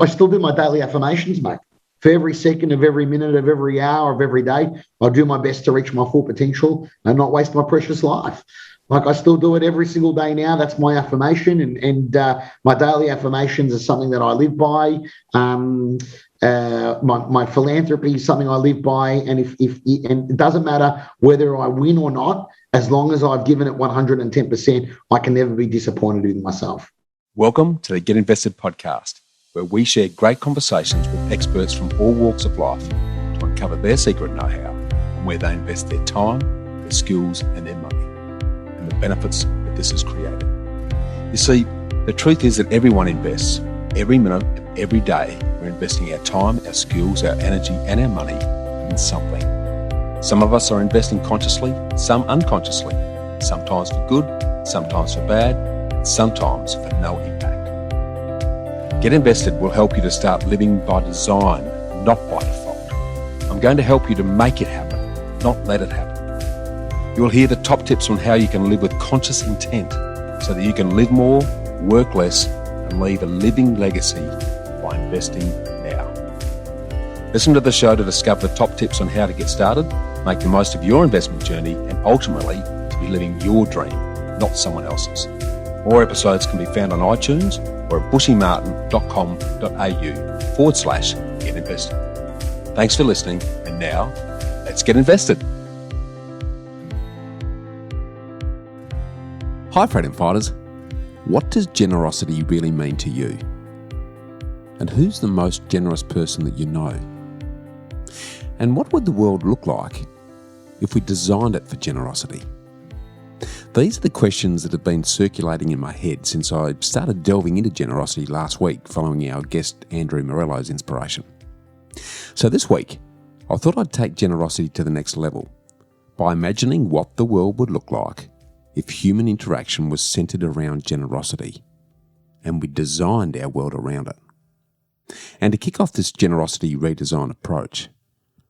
I still do my daily affirmations, mate. For every second of every minute of every hour of every day, I do my best to reach my full potential and not waste my precious life. Like, I still do it every single day now. That's my affirmation, and my daily affirmations is something that I live by. My philanthropy is something I live by, and and it doesn't matter whether I win or not, as long as I've given it 110%, I can never be disappointed in myself. Welcome to the Get Invested podcast, where we share great conversations with experts from all walks of life to uncover their secret know-how and where they invest their time, their skills, and their money, and the benefits that this has created. You see, the truth is that everyone invests. Every minute of every day, we're investing our time, our skills, our energy, and our money in something. Some of us are investing consciously, some unconsciously, sometimes for good, sometimes for bad, and sometimes for no impact. Get Invested will help you to start living by design, not by default. I'm going to help you to make it happen, not let it happen. You will hear the top tips on how you can live with conscious intent so that you can live more, work less, and leave a living legacy by investing now. Listen to the show to discover the top tips on how to get started, make the most of your investment journey, and ultimately to be living your dream, not someone else's. More episodes can be found on iTunes or at bushymartin.com.au/get invested. Thanks for listening, and now let's get invested. Hi, freedom fighters. What does generosity really mean to you? And who's the most generous person that you know? And what would the world look like if we designed it for generosity? These are the questions that have been circulating in my head since I started delving into generosity last week following our guest Andrew Morello's inspiration. So this week, I thought I'd take generosity to the next level by imagining what the world would look like if human interaction was centered around generosity and we designed our world around it. And to kick off this generosity redesign approach,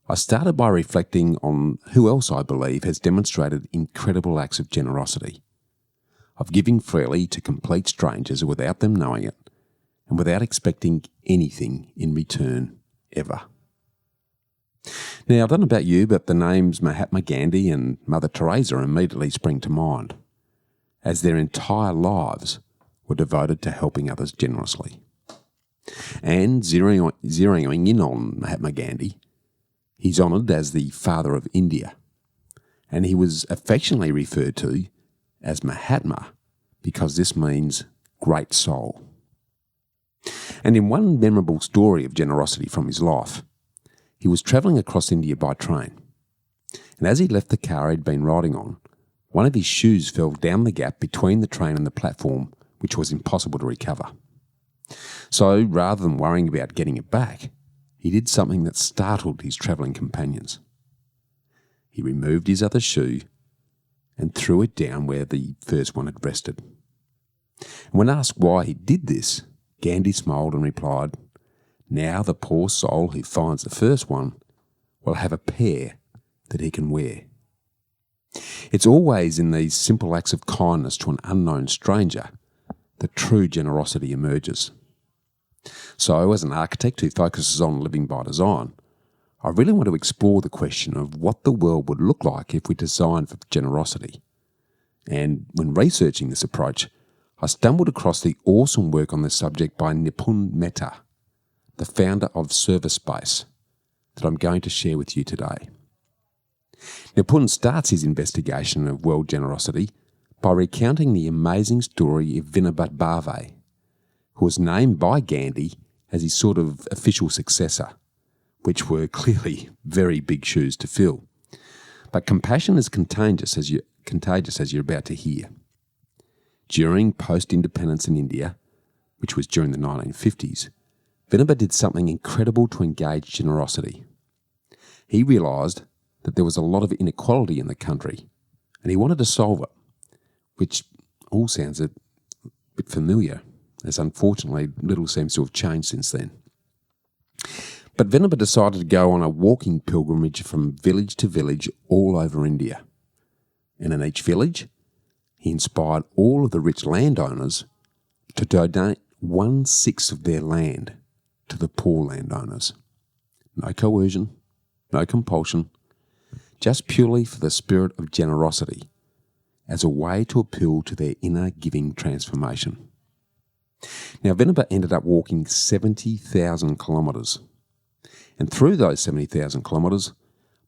I started by reflecting on who else I believe has demonstrated incredible acts of generosity, of giving freely to complete strangers without them knowing it and without expecting anything in return ever. Now, I don't know about you, but the names Mahatma Gandhi and Mother Teresa immediately spring to mind, as their entire lives were devoted to helping others generously. And zeroing in on Mahatma Gandhi, he's honoured as the father of India, and he was affectionately referred to as Mahatma because this means great soul. And in one memorable story of generosity from his life, he was travelling across India by train, and as he left the car he'd been riding on, one of his shoes fell down the gap between the train and the platform, which was impossible to recover. So, rather than worrying about getting it back, he did something that startled his travelling companions. He removed his other shoe and threw it down where the first one had rested. And when asked why he did this, Gandhi smiled and replied, "Now the poor soul who finds the first one will have a pair that he can wear." It's always in these simple acts of kindness to an unknown stranger that true generosity emerges. So, as an architect who focuses on living by design, I really want to explore the question of what the world would look like if we designed for generosity. And when researching this approach, I stumbled across the awesome work on this subject by Nipun Mehta, the founder of Service Space, that I'm going to share with you today. Nipun starts his investigation of world generosity by recounting the amazing story of Vinoba Bhave, who was named by Gandhi as his sort of official successor, which were clearly very big shoes to fill. But compassion is contagious, as you're about to hear. During post-independence in India, which was during the 1950s, Vinoba did something incredible to engage generosity. He realised that there was a lot of inequality in the country, and he wanted to solve it, which all sounds a bit familiar, as unfortunately little seems to have changed since then. But Vinoba decided to go on a walking pilgrimage from village to village all over India. And in each village, he inspired all of the rich landowners to donate 1/6 of their land to the poor landowners. No coercion, no compulsion, just purely for the spirit of generosity as a way to appeal to their inner giving transformation. Now, Venator ended up walking 70,000 kilometres, and through those 70,000 kilometres,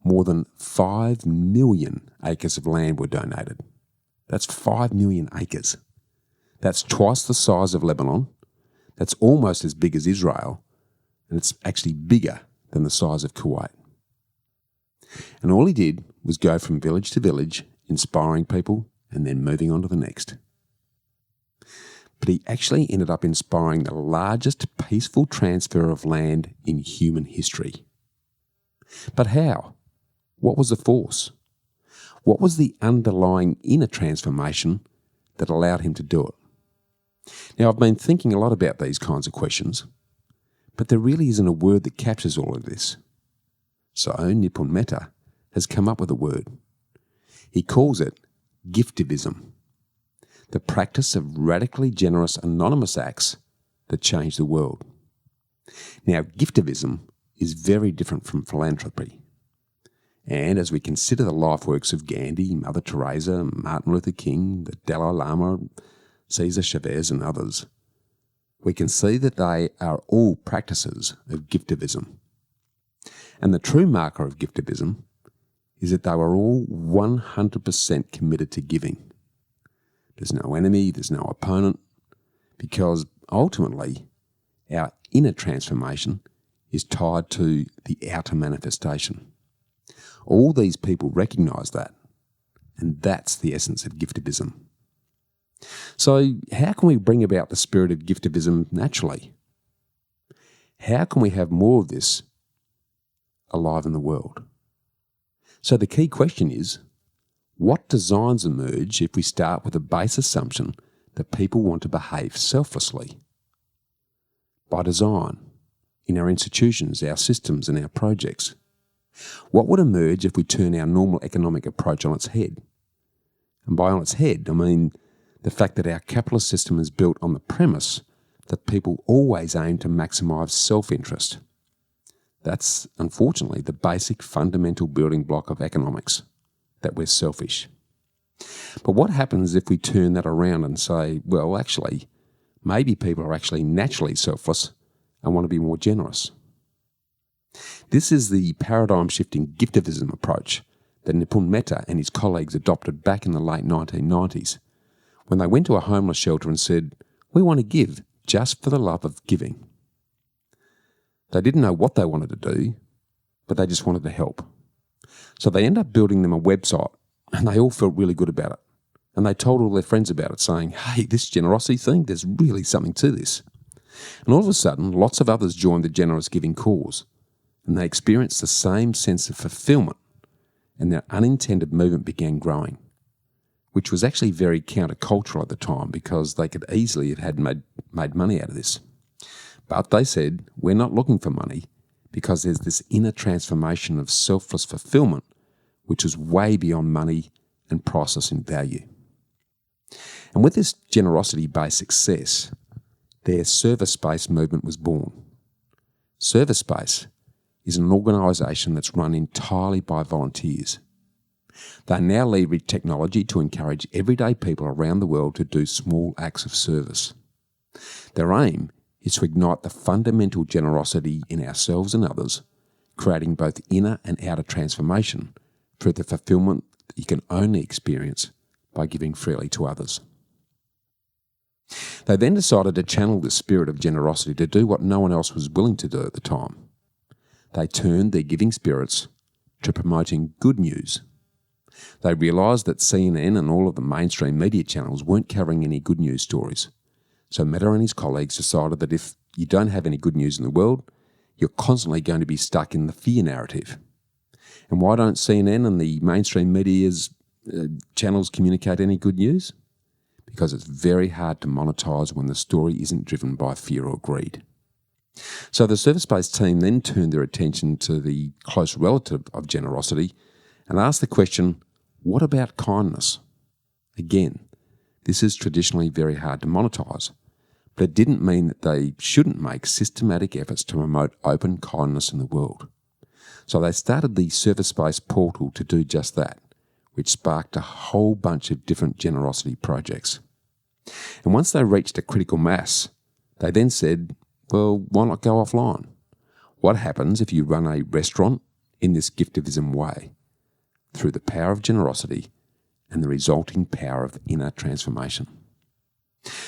more than 5 million acres of land were donated. That's 5 million acres. That's twice the size of Lebanon. That's almost as big as Israel, and it's actually bigger than the size of Kuwait. And all he did was go from village to village, inspiring people and then moving on to the next. But he actually ended up inspiring the largest peaceful transfer of land in human history. But how? What was the force? What was the underlying inner transformation that allowed him to do it? Now, I've been thinking a lot about these kinds of questions, but there really isn't a word that captures all of this. So Nipun Mehta has come up with a word. He calls it Giftivism, the practice of radically generous anonymous acts that change the world. Now, Giftivism is very different from philanthropy. And as we consider the life works of Gandhi, Mother Teresa, Martin Luther King, the Dalai Lama, Cesar Chavez and others, we can see that they are all practices of Giftivism. And the true marker of Giftivism is that they were all 100% committed to giving. There's no enemy, there's no opponent, because ultimately our inner transformation is tied to the outer manifestation. All these people recognise that, and that's the essence of Giftivism. So how can we bring about the spirit of Giftivism naturally? How can we have more of this alive in the world? So the key question is, what designs emerge if we start with a base assumption that people want to behave selflessly? By design, in our institutions, our systems and our projects. What would emerge if we turn our normal economic approach on its head? And by on its head, I mean the fact that our capitalist system is built on the premise that people always aim to maximise self-interest. That's, unfortunately, the basic fundamental building block of economics, that we're selfish. But what happens if we turn that around and say, well, actually, maybe people are actually naturally selfless and want to be more generous? This is the paradigm-shifting Giftivism approach that Nipun Mehta and his colleagues adopted back in the late 1990s, when they went to a homeless shelter and said, we want to give just for the love of giving. They didn't know what they wanted to do, but they just wanted to help. So they ended up building them a website, and they all felt really good about it. And they told all their friends about it, saying, hey, this generosity thing, there's really something to this. And all of a sudden, lots of others joined the generous giving cause, and they experienced the same sense of fulfillment, and their unintended movement began growing, which was actually very countercultural at the time because they could easily have had made money out of this. But they said, we're not looking for money because there's this inner transformation of selfless fulfillment, which is way beyond money and priceless in value. And with this generosity-based success, their service-based movement was born. Service-based is an organisation that's run entirely by volunteers. They now leverage technology to encourage everyday people around the world to do small acts of service. Their aim is to ignite the fundamental generosity in ourselves and others, creating both inner and outer transformation through the fulfillment that you can only experience by giving freely to others. They then decided to channel this spirit of generosity to do what no one else was willing to do at the time. They turned their giving spirits to promoting good news. They realised that CNN and all of the mainstream media channels weren't covering any good news stories. So Mehta and his colleagues decided that if you don't have any good news in the world, you're constantly going to be stuck in the fear narrative. And why don't CNN and the mainstream media's channels communicate any good news? Because it's very hard to monetize when the story isn't driven by fear or greed. So the service-based team then turned their attention to the close relative of generosity and asked the question, what about kindness? Again, this is traditionally very hard to monetize, but it didn't mean that they shouldn't make systematic efforts to promote open kindness in the world. So they started the service-based portal to do just that, which sparked a whole bunch of different generosity projects. And once they reached a critical mass, they then said, well, why not go offline? What happens if you run a restaurant in this Giftivism way, through the power of generosity and the resulting power of inner transformation?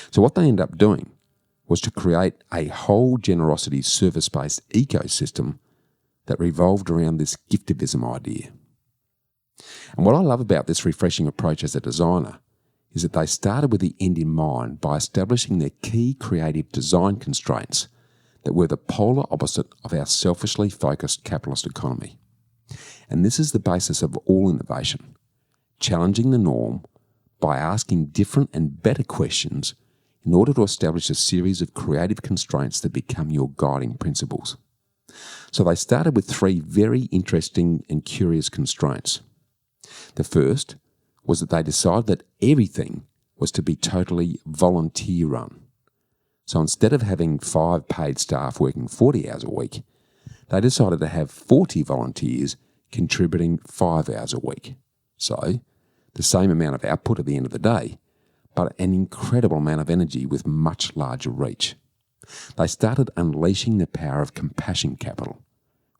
So what they ended up doing was to create a whole generosity service-based ecosystem that revolved around this Giftivism idea. And what I love about this refreshing approach as a designer is that they started with the end in mind by establishing their key creative design constraints that were the polar opposite of our selfishly focused capitalist economy. And this is the basis of all innovation, challenging the norm by asking different and better questions in order to establish a series of creative constraints that become your guiding principles. So they started with 3 very interesting and curious constraints. The first was that they decided that everything was to be totally volunteer run. So instead of having 5 paid staff working 40 hours a week, they decided to have 40 volunteers contributing 5 hours a week. So the same amount of output at the end of the day, but an incredible amount of energy with much larger reach. They started unleashing the power of compassion capital,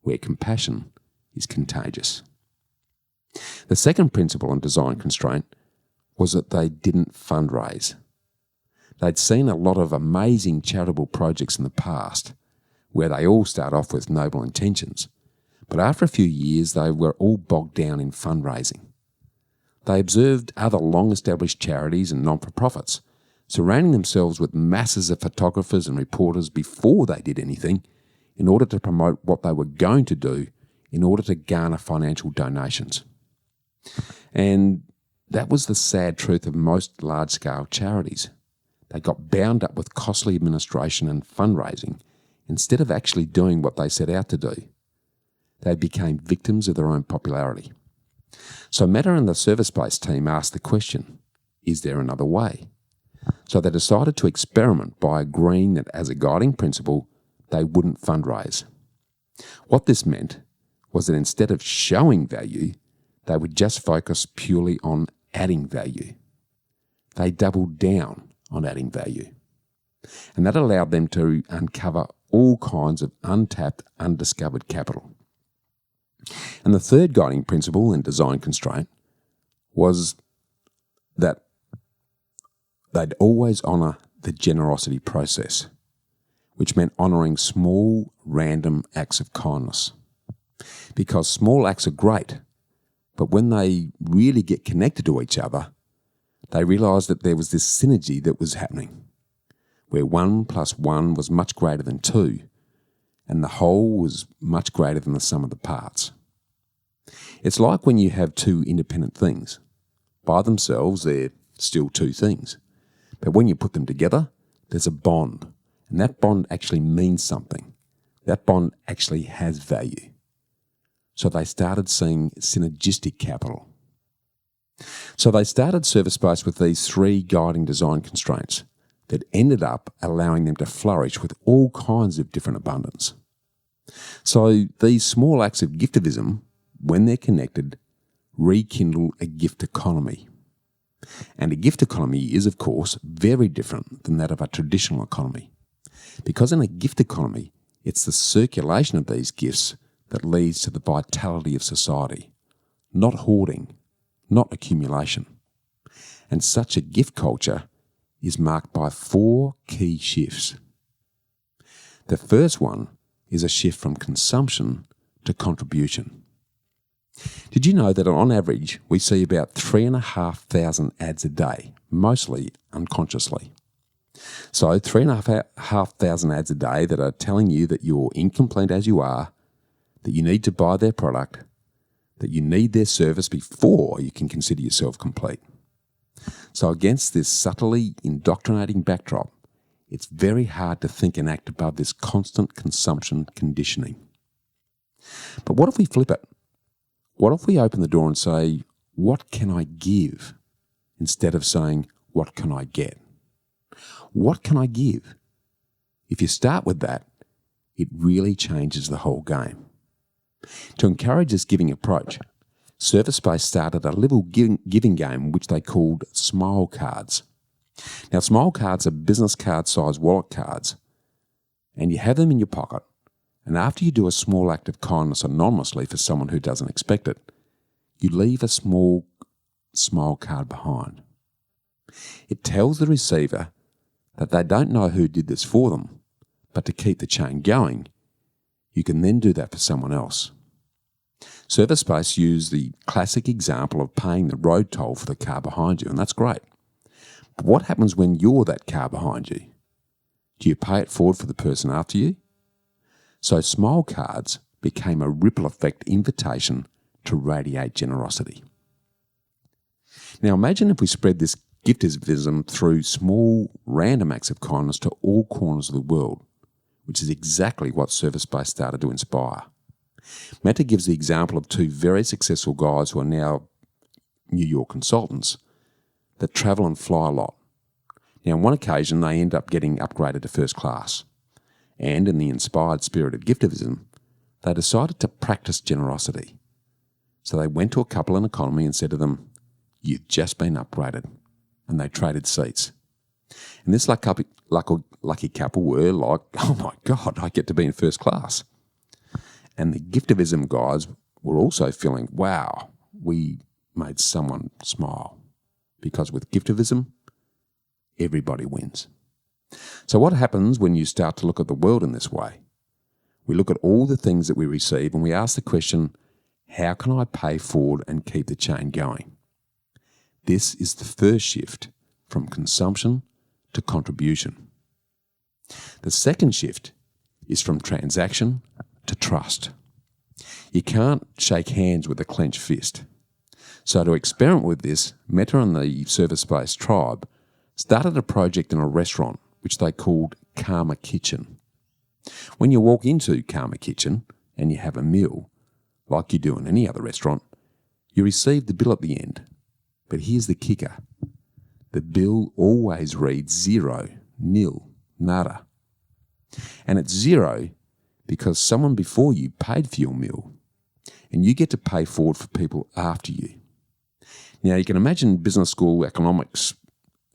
where compassion is contagious. The second principle and design constraint was that they didn't fundraise. They'd seen a lot of amazing charitable projects in the past where they all start off with noble intentions, but after a few years they were all bogged down in fundraising. They observed other long-established charities and non-for-profits surrounding themselves with masses of photographers and reporters before they did anything in order to promote what they were going to do in order to garner financial donations. And that was the sad truth of most large-scale charities. They got bound up with costly administration and fundraising instead of actually doing what they set out to do. They became victims of their own popularity. So Mehta and the service-based team asked the question, is there another way? So they decided to experiment by agreeing that as a guiding principle, they wouldn't fundraise. What this meant was that instead of showing value, they would just focus purely on adding value. They doubled down on adding value. And that allowed them to uncover all kinds of untapped, undiscovered capital. And the third guiding principle and design constraint was that they'd always honour the generosity process, which meant honouring small, random acts of kindness. Because small acts are great, but when they really get connected to each other, they realised that there was this synergy that was happening, where 1 + 1 was much greater than 2, and the whole was much greater than the sum of the parts. It's like when you have 2 independent things. By themselves, they're still 2 things. But when you put them together, there's a bond, and that bond actually means something. That bond actually has value. So they started seeing synergistic capital. So they started service-based with these 3 guiding design constraints that ended up allowing them to flourish with all kinds of different abundance. So these small acts of giftivism, when they're connected, rekindle a gift economy. And a gift economy is, of course, very different than that of a traditional economy. Because in a gift economy, it's the circulation of these gifts that leads to the vitality of society, not hoarding, not accumulation. And such a gift culture is marked by 4 key shifts. The first one is a shift from consumption to contribution. Did you know that on average we see about 3,500 ads a day, mostly unconsciously? So 3,500 ads a day that are telling you that you're incomplete as you are, that you need to buy their product, that you need their service before you can consider yourself complete. So against this subtly indoctrinating backdrop, it's very hard to think and act above this constant consumption conditioning. But what if we flip it? What if we open the door and say, what can I give? Instead of saying, what can I get? What can I give? If you start with that, it really changes the whole game. To encourage this giving approach, Service Space started a little giving game which they called Smile Cards. Now, Smile Cards are business card-sized wallet cards, and you have them in your pocket, and after you do a small act of kindness anonymously for someone who doesn't expect it, you leave a small smile card behind. It tells the receiver that they don't know who did this for them, but to keep the chain going, you can then do that for someone else. Service Space used the classic example of paying the road toll for the car behind you, and that's great. But what happens when you're that car behind you? Do you pay it forward for the person after you? So Smile Cards became a ripple effect invitation to radiate generosity. Now imagine if we spread this Giftivism through small, random acts of kindness to all corners of the world, which is exactly what Service Space started to inspire. Mehta gives the example of two very successful guys who are now New York consultants that travel and fly a lot. Now, on one occasion, they end up getting upgraded to first class. And in the inspired spirit of Giftivism, they decided to practice generosity. So they went to a couple in economy and said to them, "You've just been upgraded." And they traded seats. And this lucky couple were like, "Oh my God, I get to be in first class." And the Giftivism guys were also feeling, wow, we made someone smile. Because with Giftivism, everybody wins. So what happens when you start to look at the world in this way? We look at all the things that we receive and we ask the question, how can I pay forward and keep the chain going? This is the first shift from consumption to contribution. The second shift is from transaction to trust. You can't shake hands with a clenched fist. So to experiment with this, Mehta and the Service Space tribe started a project in a restaurant which they called Karma Kitchen. When you walk into Karma Kitchen and you have a meal, like you do in any other restaurant, you receive the bill at the end. But here's the kicker. The bill always reads 0, nil, nada. And it's 0 because someone before you paid for your meal and you get to pay forward for people after you. Now, you can imagine business school economics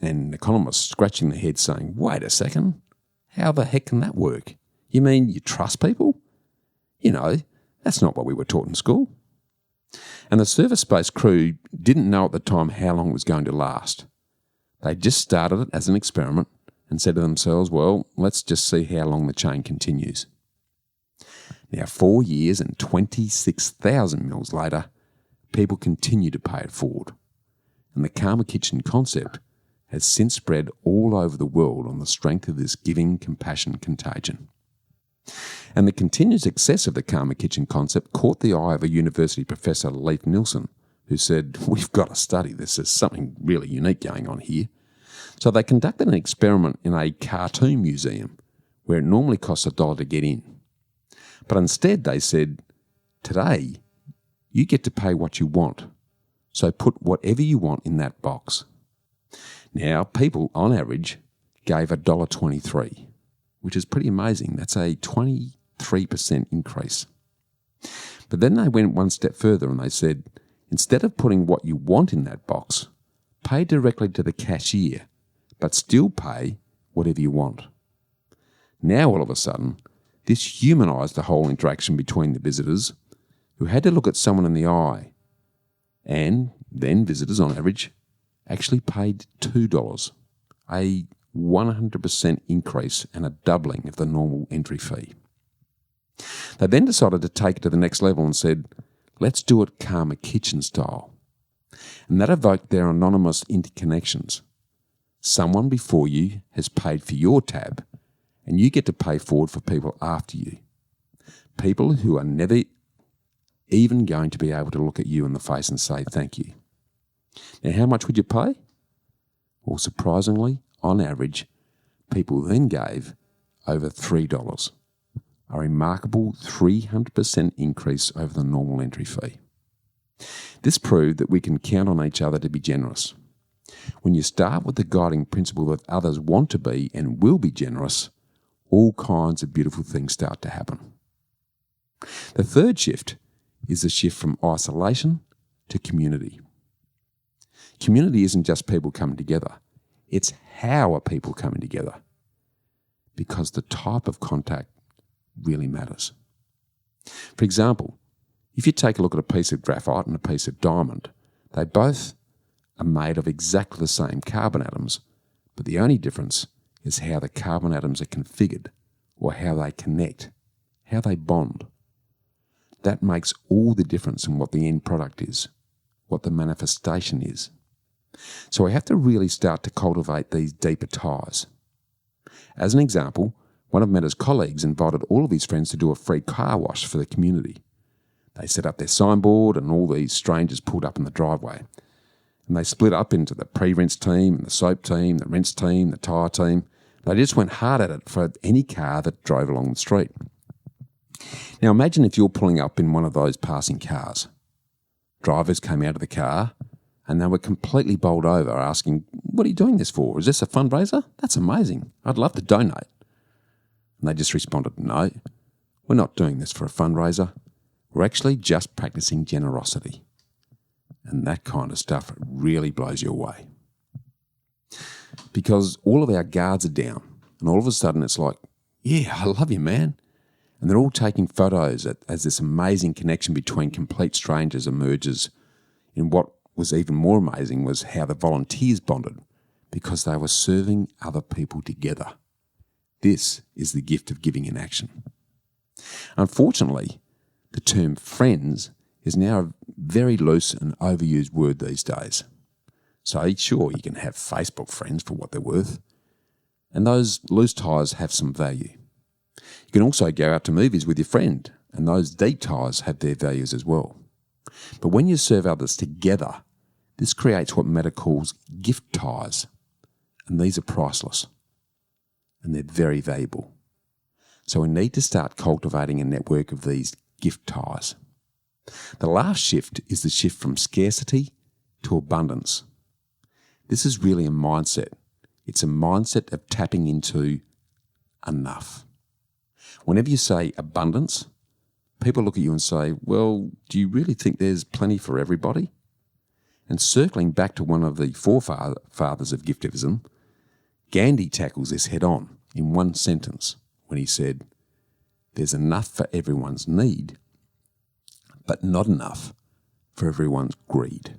and economists scratching their heads saying, wait a second, how the heck can that work? You mean you trust people? You know, that's not what we were taught in school. And the Service Space crew didn't know at the time how long it was going to last. They just started it as an experiment and said to themselves, well, let's just see how long the chain continues. Now, 4 years and 26,000 meals later, people continue to pay it forward. And the Karma Kitchen concept has since spread all over the world on the strength of this giving compassion contagion. And the continued success of the Karma Kitchen concept caught the eye of a university professor, Leif Nielsen, who said, we've got to study this. There's something really unique going on here. So they conducted an experiment in a cartoon museum where it normally costs $1 to get in. But instead they said, today you get to pay what you want. So put whatever you want in that box. Now, people on average gave $1.23, which is pretty amazing. That's a 23% increase. But then they went one step further and they said, instead of putting what you want in that box, pay directly to the cashier, but still pay whatever you want. Now, all of a sudden, this humanised the whole interaction between the visitors, who had to look at someone in the eye, and then visitors on average actually paid $2, a 100% increase and a doubling of the normal entry fee. They then decided to take it to the next level and said, let's do it Karma Kitchen style. And that evoked their anonymous interconnections. Someone before you has paid for your tab, and you get to pay forward for people after you. People who are never even going to be able to look at you in the face and say thank you. Now, how much would you pay? Well, surprisingly, on average, people then gave over $3, a remarkable 300% increase over the normal entry fee. This proved that we can count on each other to be generous. When you start with the guiding principle that others want to be and will be generous, all kinds of beautiful things start to happen. The third shift is the shift from isolation to community. Community isn't just people coming together. It's how are people coming together, because the type of contact really matters. For example, if you take a look at a piece of graphite and a piece of diamond, they both are made of exactly the same carbon atoms, but the only difference is how the carbon atoms are configured, or how they connect, how they bond. That makes all the difference in what the end product is, what the manifestation is. So we have to really start to cultivate these deeper ties. As an example, one of Mehta's colleagues invited all of his friends to do a free car wash for the community. They set up their signboard and all these strangers pulled up in the driveway. And they split up into the pre-rinse team, and the soap team, the rinse team, the tyre team. They just went hard at it for any car that drove along the street. Now imagine if you're pulling up in one of those passing cars. Drivers came out of the car and they were completely bowled over, asking, "What are you doing this for? Is this a fundraiser? That's amazing. I'd love to donate." And they just responded, "No, we're not doing this for a fundraiser. We're actually just practicing generosity." And that kind of stuff really blows you away. Because all of our guards are down, and all of a sudden it's like, "Yeah, I love you, man." And they're all taking photos as this amazing connection between complete strangers emerges. And what was even more amazing was how the volunteers bonded, because they were serving other people together. This is the gift of giving in action. Unfortunately, the term friends is now a very loose and overused word these days. So sure, you can have Facebook friends for what they're worth, and those loose ties have some value. You can also go out to movies with your friend, and those deep ties have their values as well. But when you serve others together, this creates what Mehta calls gift ties, and these are priceless, and they're very valuable. So we need to start cultivating a network of these gift ties. The last shift is the shift from scarcity to abundance. This is really a mindset. It's a mindset of tapping into enough. Whenever you say abundance, people look at you and say, "Well, do you really think there's plenty for everybody?" And circling back to one of the forefathers of Giftivism, Gandhi tackles this head on in one sentence when he said, "There's enough for everyone's need, but not enough for everyone's greed."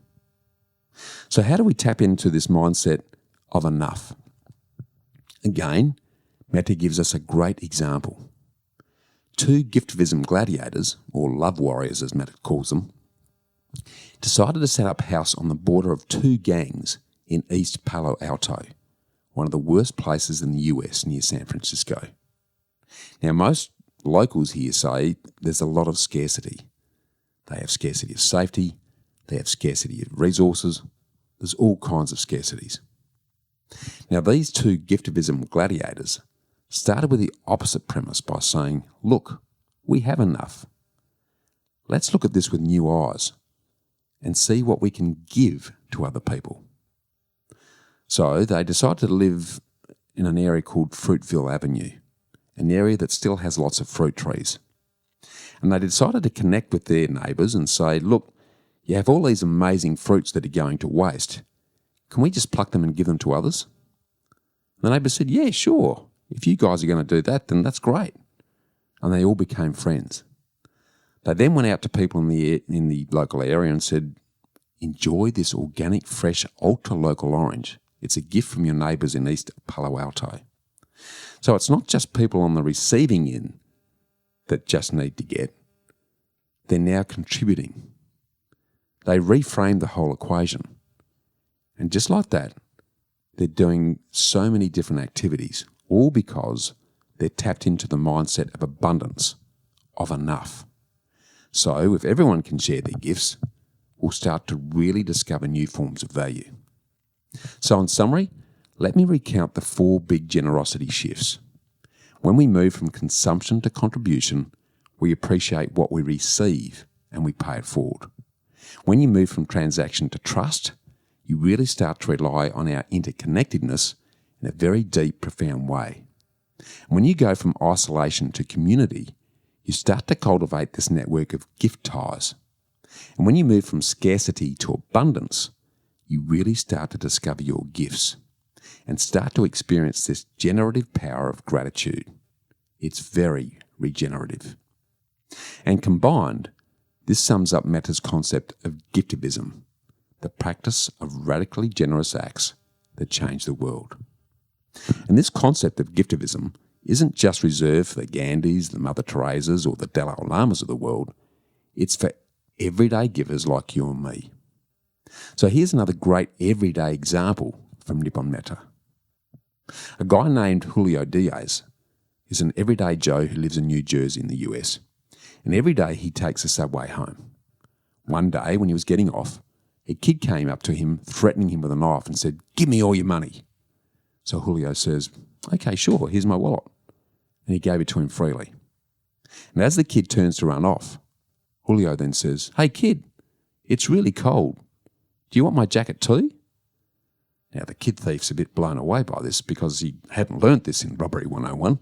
So how do we tap into this mindset of enough? Again, Mehta gives us a great example. Two Giftivism gladiators, or love warriors as Mehta calls them, decided to set up house on the border of two gangs in East Palo Alto, one of the worst places in the US near San Francisco. Now, most locals here say there's a lot of scarcity. They have scarcity of safety, they have scarcity of resources, there's all kinds of scarcities. Now, these two Giftivism gladiators started with the opposite premise by saying, "Look, we have enough. Let's look at this with new eyes and see what we can give to other people." So they decided to live in an area called Fruitville Avenue, an area that still has lots of fruit trees. And they decided to connect with their neighbours and say, "Look, you have all these amazing fruits that are going to waste. Can we just pluck them and give them to others?" And the neighbours said, "Yeah, sure. If you guys are going to do that, then that's great." And they all became friends. They then went out to people in the local area and said, "Enjoy this organic, fresh, ultra-local orange. It's a gift from your neighbours in East Palo Alto." So it's not just people on the receiving end that just need to get. They're now contributing. They reframed the whole equation. And just like that, they're doing so many different activities, all because they're tapped into the mindset of abundance, of enough. So if everyone can share their gifts, we'll start to really discover new forms of value. So in summary, let me recount the 4 big generosity shifts. When we move from consumption to contribution, we appreciate what we receive and we pay it forward. When you move from transaction to trust, you really start to rely on our interconnectedness in a very deep, profound way. And when you go from isolation to community, you start to cultivate this network of gift ties. And when you move from scarcity to abundance, you really start to discover your gifts and start to experience this generative power of gratitude. It's very regenerative. And combined, this sums up Mehta's concept of Giftivism, the practice of radically generous acts that change the world. And this concept of Giftivism isn't just reserved for the Gandhis, the Mother Teresas, or the Dalai Lamas of the world. It's for everyday givers like you and me. So here's another great everyday example from Nipun Mehta. A guy named Julio Diaz is an everyday Joe who lives in New Jersey in the US. And every day he takes the subway home. One day when he was getting off, a kid came up to him threatening him with a knife and said, "Give me all your money." So Julio says, "Okay, sure, here's my wallet." And he gave it to him freely. And as the kid turns to run off, Julio then says, "Hey kid, it's really cold. Do you want my jacket too?" Now the kid thief's a bit blown away by this because he hadn't learnt this in Robbery 101.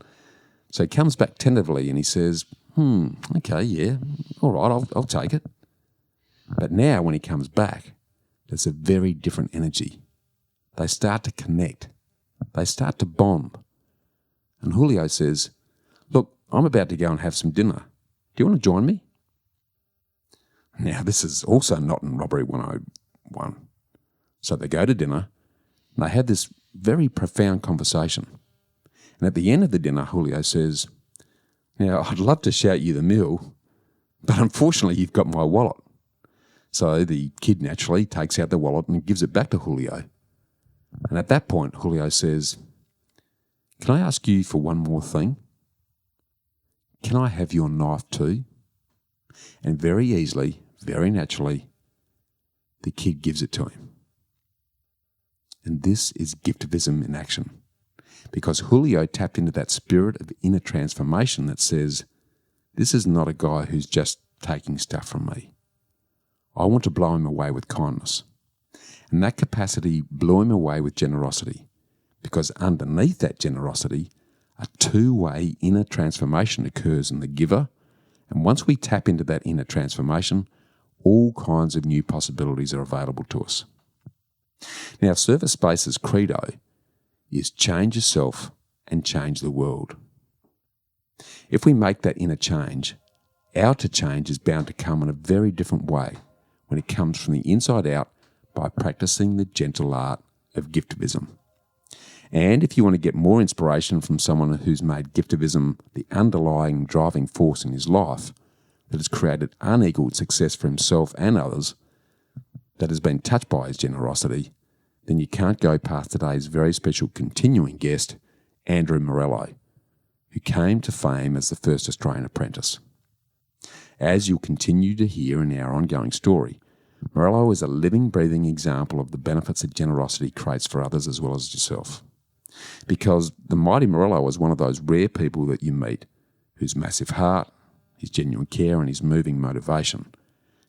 So he comes back tentatively and he says, "Okay, yeah, all right, I'll take it." But now when he comes back, there's a very different energy. They start to connect. They start to bond. And Julio says, "Look, I'm about to go and have some dinner. Do you want to join me?" Now this is also not in Robbery 101. So they go to dinner and they have this very profound conversation. And at the end of the dinner, Julio says, "Now, I'd love to shout you the meal, but unfortunately you've got my wallet." So the kid naturally takes out the wallet and gives it back to Julio. And at that point, Julio says, "Can I ask you for one more thing? Can I have your knife too?" And very easily, very naturally, the kid gives it to him. And this is Giftivism in action. Because Julio tapped into that spirit of inner transformation that says, this is not a guy who's just taking stuff from me. I want to blow him away with kindness. And that capacity blew him away with generosity, because underneath that generosity, a two-way inner transformation occurs in the giver. And once we tap into that inner transformation, all kinds of new possibilities are available to us. Now, Service Space's credo is change yourself and change the world. If we make that inner change, outer change is bound to come in a very different way when it comes from the inside out by practicing the gentle art of Giftivism. And if you want to get more inspiration from someone who's made Giftivism the underlying driving force in his life, that has created unequaled success for himself and others, that has been touched by his generosity, then you can't go past today's very special continuing guest, Andrew Morello, who came to fame as the first Australian apprentice. As you'll continue to hear in our ongoing story, Morelo is a living, breathing example of the benefits that generosity creates for others as well as yourself. Because the mighty Morello is one of those rare people that you meet whose massive heart, his genuine care and his moving motivation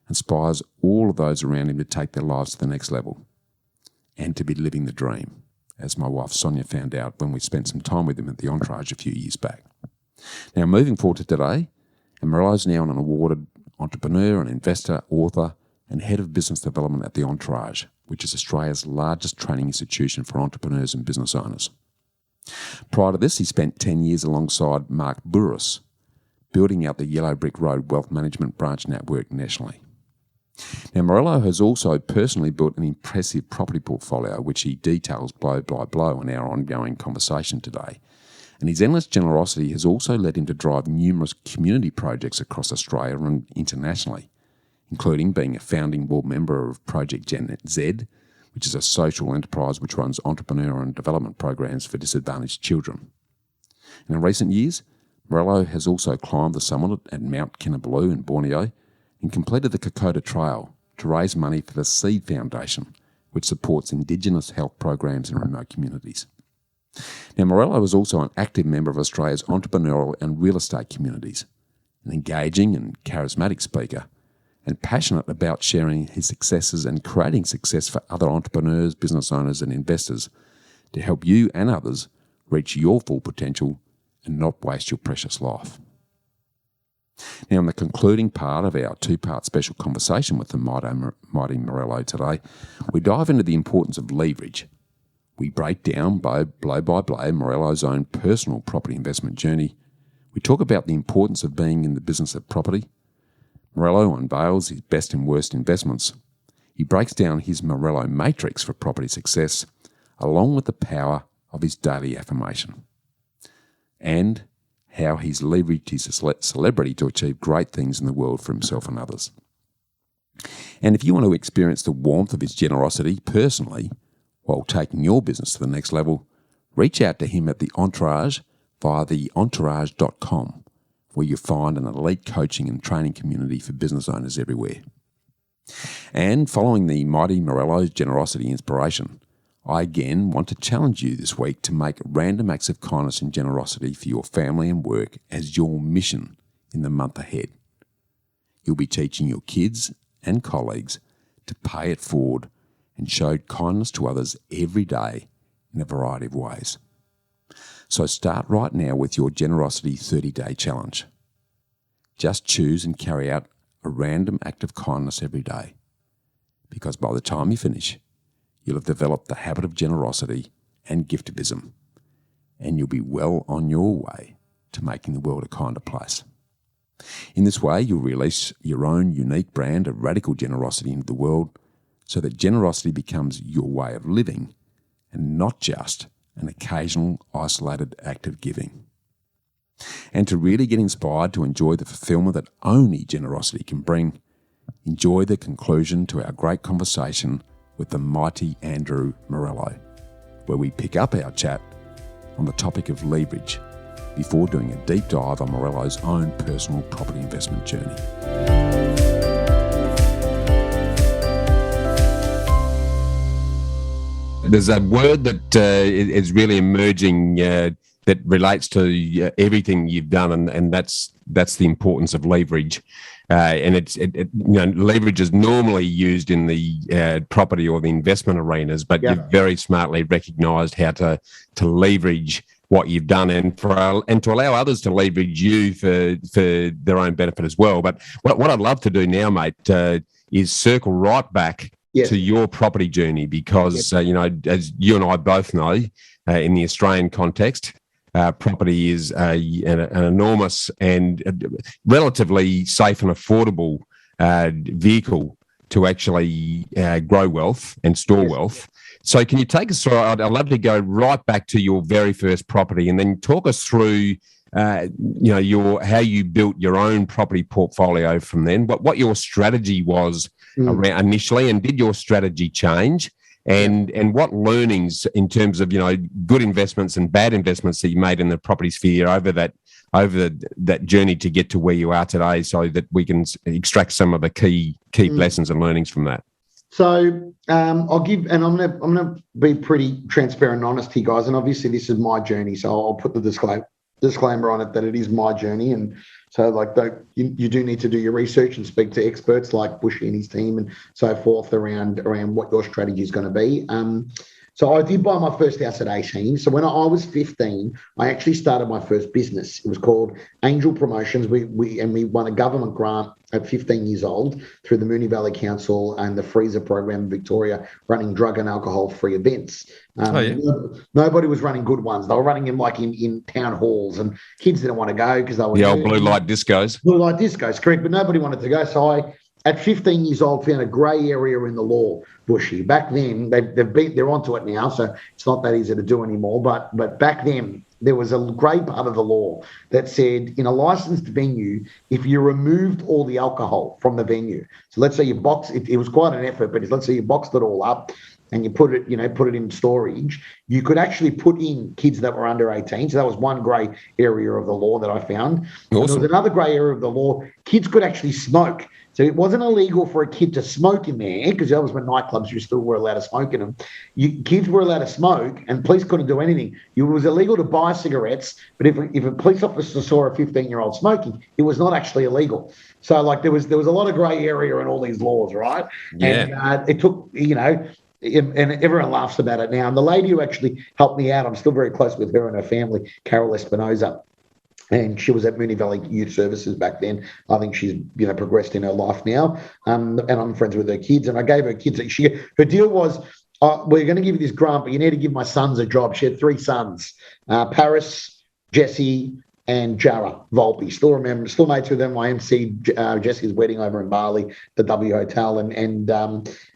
inspires all of those around him to take their lives to the next level and to be living the dream, as my wife Sonia found out when we spent some time with him at the Entourage a few years back. Now, moving forward to today, and Morello is now an awarded entrepreneur and investor, author, and head of business development at the Entourage, which is Australia's largest training institution for entrepreneurs and business owners. Prior to this, he spent 10 years alongside Mark Burris, building out the Yellow Brick Road Wealth Management branch network nationally. Now, Morello has also personally built an impressive property portfolio, which he details blow by blow in our ongoing conversation today. And his endless generosity has also led him to drive numerous community projects across Australia and internationally, including being a founding board member of Project Gen Z, which is a social enterprise which runs entrepreneur and development programs for disadvantaged children. And in recent years, Morello has also climbed the summit at Mount Kinabalu in Borneo and completed the Kokoda Trail to raise money for the Seed Foundation, which supports Indigenous health programs in remote communities. Now, Morello is also an active member of Australia's entrepreneurial and real estate communities, an engaging and charismatic speaker, and passionate about sharing his successes and creating success for other entrepreneurs, business owners and investors to help you and others reach your full potential and not waste your precious life. Now, in the concluding part of our two-part special conversation with the mighty Morello today, we dive into the importance of leverage. We break down blow by blow Morello's own personal property investment journey. We talk about the importance of being in the business of property. Morello unveils his best and worst investments. He breaks down his Morello matrix for property success, along with the power of his daily affirmation, and how he's leveraged his celebrity to achieve great things in the world for himself and others. And if you want to experience the warmth of his generosity personally while taking your business to the next level, reach out to him at the Entourage via the entourage.com, where you find an elite coaching and training community for business owners everywhere. And following the mighty Morello's generosity inspiration, I again want to challenge you this week to make random acts of kindness and generosity for your family and work as your mission in the month ahead. You'll be teaching your kids and colleagues to pay it forward and show kindness to others every day in a variety of ways. So start right now with your Generosity 30-day challenge. Just choose and carry out a random act of kindness every day, because by the time you finish, you'll have developed the habit of generosity and giftivism, and you'll be well on your way to making the world a kinder place. In this way, you'll release your own unique brand of radical generosity into the world so that generosity becomes your way of living and not just an occasional isolated act of giving. And to really get inspired to enjoy the fulfillment that only generosity can bring, enjoy the conclusion to our great conversation with the mighty Andrew Morello, where we pick up our chat on the topic of leverage before doing a deep dive on Morello's own personal property investment journey. There's a word that is really emerging that relates to everything you've done, and that's the importance of leverage. And leverage is normally used in the property or the investment arenas, but you've very smartly recognised how to leverage what you've done and to allow others to leverage you for their own benefit as well. But what I'd love to do now, mate, is circle right back to your property journey, because as you and I both know, in the Australian context, property is an enormous and relatively safe and affordable vehicle to actually grow wealth and store wealth. So can you take us through, I'd love to go right back to your very first property and then talk us through how you built your own property portfolio from then, what your strategy was around initially, and did your strategy change? And what learnings in terms of good investments and bad investments that you made in the property sphere over that journey to get to where you are today, so that we can extract some of the key lessons and learnings from that. So I'll give, and I'm gonna be pretty transparent and honest here, guys. And obviously this is my journey, so I'll put the disclaimer on it that it is my journey. And so you do need to do your research and speak to experts like Bushy and his team and so forth around what your strategy is going to be. So I did buy my first house at 18. So when I was 15, I actually started my first business. It was called Angel Promotions. We won a government grant at 15 years old through the Moonee Valley Council and the Freezer program in Victoria, running drug and alcohol-free events. Nobody was running good ones. They were running them in town halls, and kids didn't want to go because they were the old blue light discos. Blue light discos, correct, but nobody wanted to go. So I, at 15 years old, found a grey area in the law, Bushy. Back then, they're onto it now, so it's not that easy to do anymore. But back then, there was a grey part of the law that said in a licensed venue, if you removed all the alcohol from the venue, so let's say you boxed, it was quite an effort, but let's say you boxed it all up and you put it in storage, you could actually put in kids that were under 18. So that was one grey area of the law that I found. Awesome. And there was another grey area of the law. Kids could actually smoke. So it wasn't illegal for a kid to smoke in there, because that was when nightclubs you still were allowed to smoke in them. Kids were allowed to smoke, and police couldn't do anything. It was illegal to buy cigarettes, but if a police officer saw a 15-year-old smoking, it was not actually illegal. So like there was a lot of grey area in all these laws, right? Yeah. And it took, and everyone laughs about it now. And the lady who actually helped me out, I'm still very close with her and her family, Carol Espinoza. And she was at Moonee Valley Youth Services back then. I think she's progressed in her life now, and I'm friends with her kids. And I gave her kids. Her deal was, we're going to give you this grant, but you need to give my sons a job. She had 3 sons: Paris, Jesse, and Jara Volpe. Still mates with them. I emceed Jesse's wedding over in Bali, the W Hotel,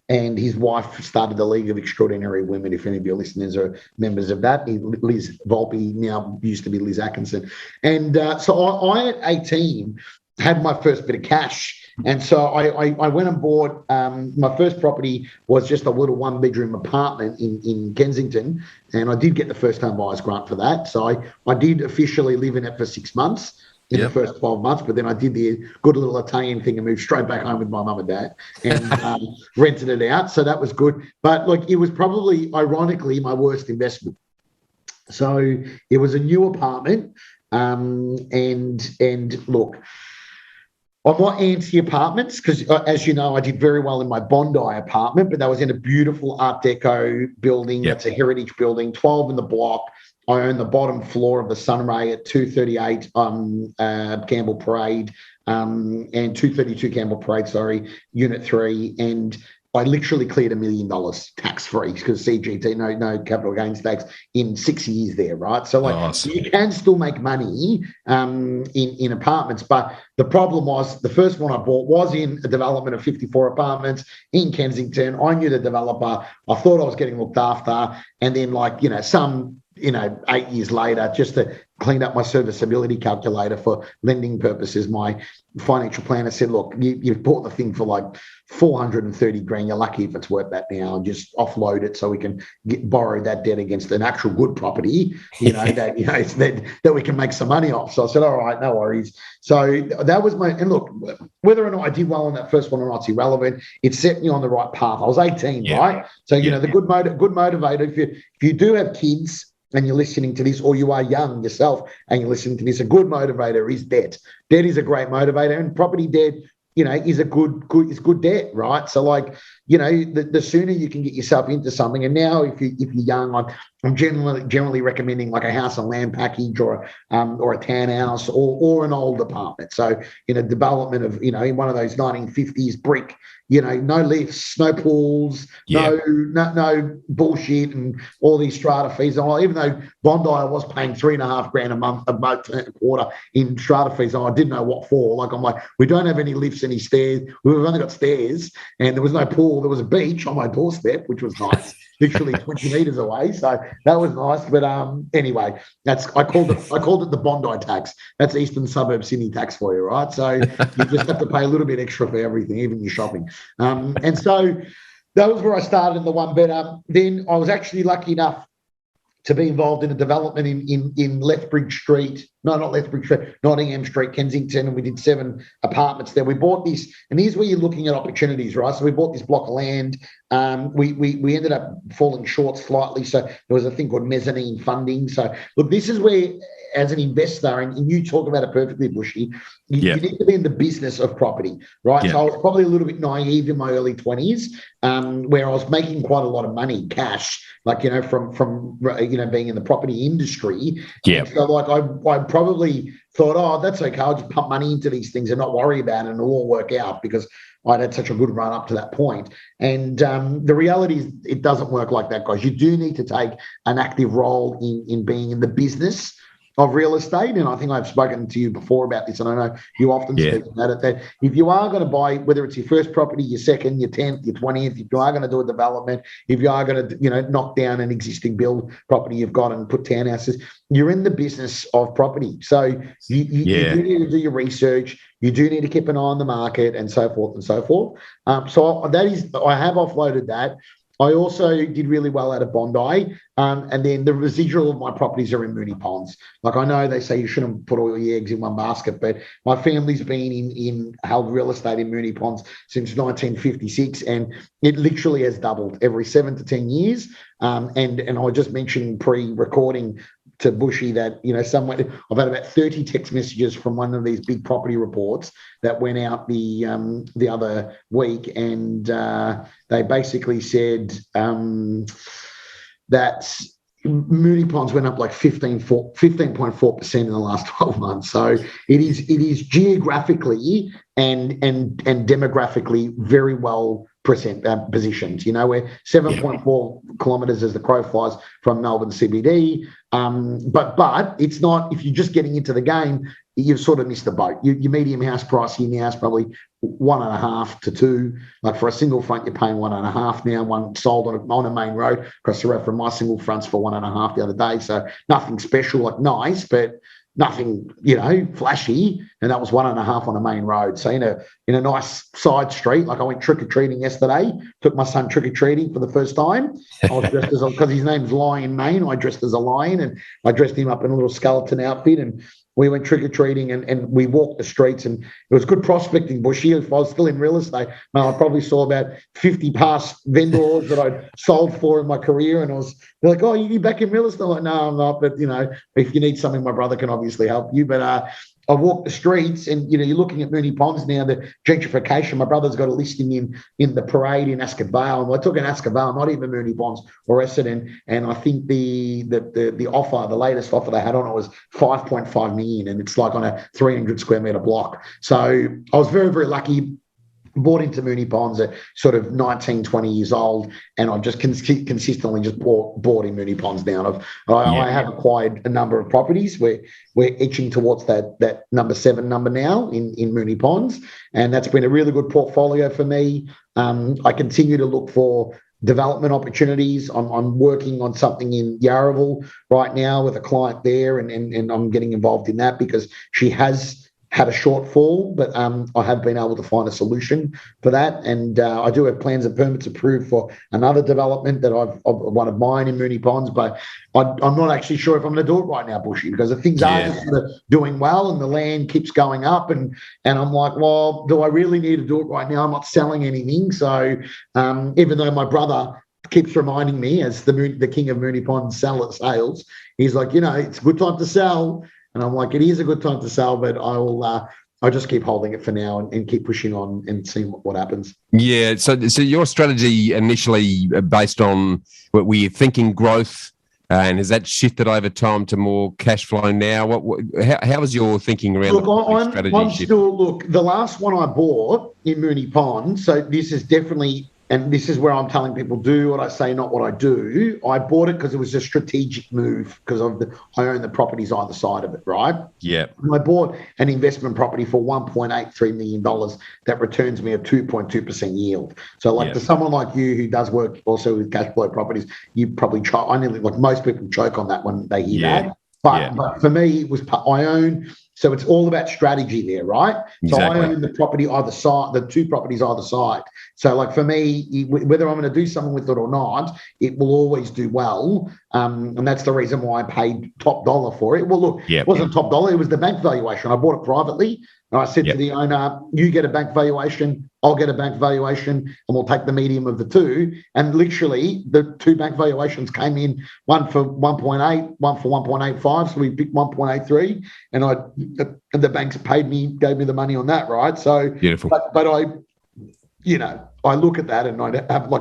and his wife started the League of Extraordinary Women. If any of your listeners are members of that, Liz Volpe now used to be Liz Atkinson. And so I at 18 had my first bit of cash. And so I went and bought, my first property was just a little 1-bedroom apartment in Kensington. And I did get the first home buyers grant for that. So I did officially live in it for 6 months. In the first 12 months, but then I did the good little Italian thing and moved straight back home with my mum and dad and rented it out. So that was good. But it was probably, ironically, my worst investment. So it was a new apartment, and look, I'm not anti apartments because, as you know, I did very well in my Bondi apartment, but that was in a beautiful Art Deco building. That's a heritage building, 12 in the block. I own the bottom floor of the Sunray at 238 Campbell Parade and 232 Campbell Parade, Unit 3. And I literally cleared $1 million tax-free because CGT, no capital gains tax in 6 years there, right? So awesome. You can still make money in apartments. But the problem was the first one I bought was in a development of 54 apartments in Kensington. I knew the developer. I thought I was getting looked after. And then 8 years later, just to clean up my serviceability calculator for lending purposes, my financial planner said, look, you've bought the thing for like 430 grand. You're lucky if it's worth that now, and just offload it so we can borrow that debt against an actual good property, that we can make some money off. So I said, all right, no worries. So that was and look, whether or not I did well on that first one or not, it's irrelevant. It set me on the right path. I was 18, right? So, the good motivator, if you do have kids, and you're listening to this, or you are young yourself and you're listening to this, a good motivator is debt. Debt is a great motivator, and property debt, is a good debt, right? So the sooner you can get yourself into something. And now if you're young, I'm generally recommending like a house and land package or a townhouse or an old apartment. So development of, in one of those 1950s brick, no lifts, no pools, no bullshit and all these strata fees. And even though Bondi, I was paying $3.5 grand a quarter in strata fees, and I didn't know what for. I'm like, we don't have any lifts, any stairs. We've only got stairs, and there was no pool. There was a beach on my doorstep, which was nice. Literally 20 meters away, so that was nice. But anyway, I called it the Bondi tax. That's Eastern Suburb Sydney tax for you, right? So you just have to pay a little bit extra for everything, even your shopping. And so that was where I started in the one. But then I was actually lucky enough to be involved in a development in Lethbridge Street. No, not Lethbridge Street, Nottingham Street, Kensington, and we did 7 apartments there. We bought this, and here's where you're looking at opportunities, right? So we bought this block of land. We ended up falling short slightly, so there was a thing called mezzanine funding. So look, this is where, as an investor, and you talk about it perfectly, Bushy, you need to be in the business of property, right? Yeah. So I was probably a little bit naive in my early 20s, where I was making quite a lot of money, cash, from being in the property industry. Yeah. So I probably thought, oh, that's okay, I'll just pump money into these things and not worry about it, and it'll all work out because I'd had such a good run up to that point. And the reality is it doesn't work like that, guys. You do need to take an active role in being in the business of real estate. And I think I've spoken to you before about this, and I know you often speak about it, that if you are going to buy, whether it's your first property, your second, your 10th, your 20th, if you are going to do a development, if you are going to, knock down an existing build property you've got and put townhouses, you're in the business of property. So you do need to do your research. You do need to keep an eye on the market and so forth and so forth. So I have offloaded that. I also did really well out of Bondi. And then the residual of my properties are in Moonee Ponds. Like, I know they say you shouldn't put all your eggs in one basket, but my family's been in held real estate in Moonee Ponds since 1956, and it literally has doubled every 7 to 10 years. And I just mentioned pre-recording to Bushy that, I've had about 30 text messages from one of these big property reports that went out the other week, and they basically said that Moonee Ponds went up like 15.4% in the last 12 months. So it is geographically and demographically very well positioned. We're 7.4 kilometres as the crow flies from Melbourne CBD. But it's not, if you're just getting into the game, you've sort of missed the boat. Your medium house price here now is probably 1.5 to 2. Like, for a single front, you're paying 1.5 now. One sold on a main road across the road from my single fronts for 1.5 the other day. So nothing special, like nice, but nothing, flashy. And that was 1.5 on a main road. So in a nice side street, like I went trick-or-treating yesterday, took my son trick-or-treating for the first time. I was dressed because his name's Lion Mane. I dressed as a lion, and I dressed him up in a little skeleton outfit, and we went trick-or-treating and we walked the streets, and it was good prospecting, Bushy. If I was still in real estate, I probably saw about 50 past vendors that I'd sold for in my career, and they're like, "Oh, you back in real estate?" I'm like, "No, I'm not, but, if you need something, my brother can obviously help you." But I walked the streets, and you're looking at Moonee Ponds now, the gentrification. My brother's got a listing in the Parade in Ascot Vale, and we're talking Ascot Vale, not even Moonee Ponds or Essendon. And I think the offer, the latest offer they had on it was 5.5 million, and it's like on a 300 square metre block. So I was very, very lucky. Bought into Moonee Ponds at sort of 19, 20 years old, and I've just consistently just bought in Moonee Ponds now. I have acquired a number of properties. We're itching towards that number 7 number now in Moonee Ponds, and that's been a really good portfolio for me. I continue to look for development opportunities. I'm working on something in Yarraville right now with a client there, and I'm getting involved in that because she has had a shortfall, but I have been able to find a solution for that. And I do have plans and permits approved for another development that I've one of mine in Moonee Ponds, but I'm not actually sure if I'm going to do it right now, Bushy, because the things are just sort of doing well and the land keeps going up, and I'm like, well, do I really need to do it right now? I'm not selling anything. So even though my brother keeps reminding me, as the king of Moonee Ponds sales, he's like, it's a good time to sell. And I'm like, it is a good time to sell, but I'll just keep holding it for now and keep pushing on and seeing what happens. Yeah. So your strategy initially based on what were you thinking growth, and has that shifted over time to more cash flow now? How was your thinking around the strategy? I'm still, the last one I bought in Moonee Ponds, so this is definitely, and this is where I'm telling people, do what I say, not what I do. I bought it because it was a strategic move because I own the properties either side of it, right? Yeah. And I bought an investment property for $1.83 million that returns me a 2.2% yield. So to someone like you who does work also with cash flow properties, you probably most people choke on that when they hear that. But for me, it was I own. So it's all about strategy there, right? Exactly. So I own the property either side, the 2 properties either side. So for me, whether I'm going to do something with it or not, it will always do well. And that's the reason why I paid top dollar for it. Well, look, it wasn't top dollar. It was the bank valuation. I bought it privately. And I said to the owner, you get a bank valuation, I'll get a bank valuation, and we'll take the medium of the 2. And literally, the 2 bank valuations came in, one for 1.8, one for 1.85. So we picked 1.83, and the banks gave me the money on that, right? So, beautiful. But I look at that and I have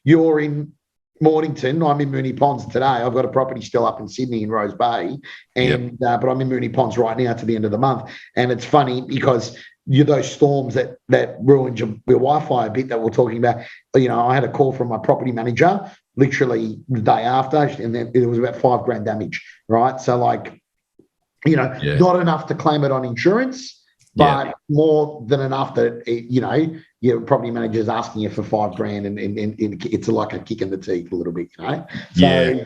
you're in Mornington, I'm in Moonee Ponds today. I've got a property still up in Sydney in Rose Bay, and but I'm in Moonee Ponds right now to the end of the month. And it's funny because those storms that ruined your Wi-Fi a bit that we're talking about. I had a call from my property manager literally the day after, and then it was about $5,000 damage, right? So not enough to claim it on insurance, but more than enough that your property manager is asking you for $5,000, and it's like a kick in the teeth a little bit, So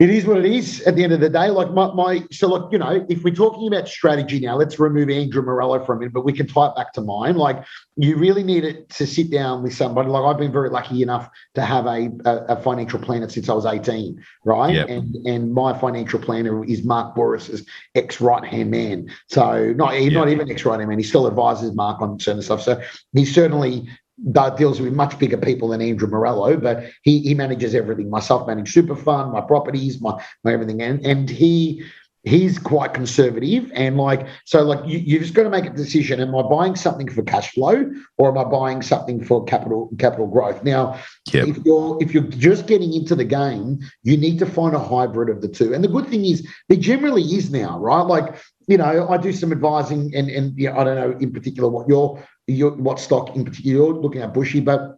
It is what it is at the end of the day. Like if we're talking about strategy now, let's remove Andrew Morello for a minute, but we can tie it back to mine. Like, you really need it to sit down with somebody. Like, I've been very lucky enough to have a financial planner since I was 18, right? Yep. And my financial planner is Mark Boris's ex-right-hand man. So not even ex-right-hand man. He still advises Mark on certain stuff. So he certainly deals with much bigger people than Andrew Morello, but he manages everything. My self-managed super fund, my properties, my everything, and he's quite conservative. And you just got to make a decision: am I buying something for cash flow, or am I buying something for capital growth? Now, if you're just getting into the game, you need to find a hybrid of the two. And the good thing is, there generally is now, right? Like, I do some advising, and I don't know in particular what stock in particular you're looking at, Bushy, but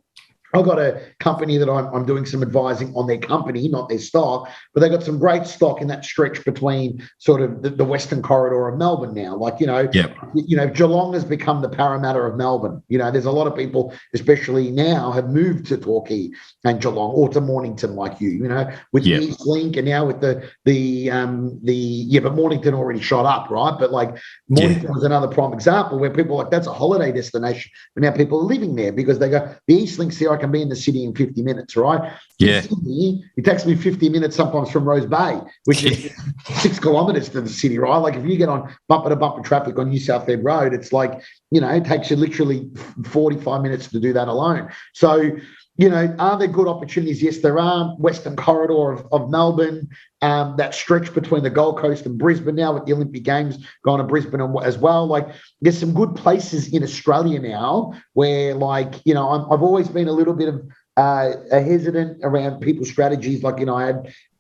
I've got a company that I'm doing some advising on their company, not their stock, but they've got some great stock in that stretch between sort of the western corridor of Melbourne now. Like, Geelong has become the Parramatta of Melbourne. There's a lot of people, especially now, have moved to Torquay and Geelong, or to Mornington, like with the East Link, and now with but Mornington already shot up, right? But like, Mornington was another prime example where people that's a holiday destination, but now people are living there because they go, the East Link's here, I can be in the city in 50 minutes, right? Yeah. In Sydney, it takes me 50 minutes sometimes from Rose Bay, which is 6 kilometres to the city, right? Like, if you get on bumper-to-bumper traffic on New South Ed Road, it's like, it takes you literally 45 minutes to do that alone. So, are there good opportunities? Yes, there are. Western corridor of Melbourne, that stretch between the Gold Coast and Brisbane now, with the Olympic Games going to Brisbane as well. Like, there's some good places in Australia now where, like, I've always been a little bit of hesitant around people's strategies. Like,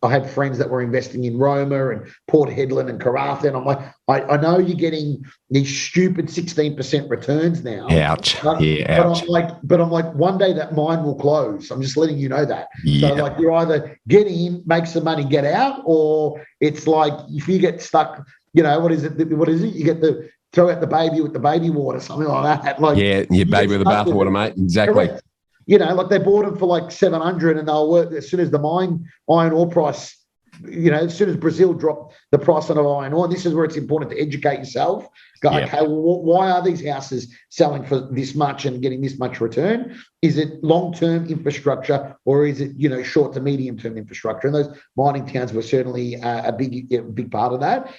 I had friends that were investing in Roma and Port Hedland and Karratha, and I'm like, I know you're getting these stupid 16% returns now. Ouch. Ouch. But I'm like, one day that mine will close. I'm just letting you know that. Yeah. So, like, you're either get in, make some money, get out, or it's like, if you get stuck, what is it? You get the throw out the baby with the baby water, something like that. Like, your baby with the bathwater, mate. Exactly. Correct. Like, they bought them for like 700, and they'll work as soon as the iron ore price, as soon as Brazil dropped the price on iron ore. And this is where it's important to educate yourself. Go, okay, well, why are these houses selling for this much and getting this much return? Is it long-term infrastructure, or is it, short to medium-term infrastructure? And those mining towns were certainly a big part of that.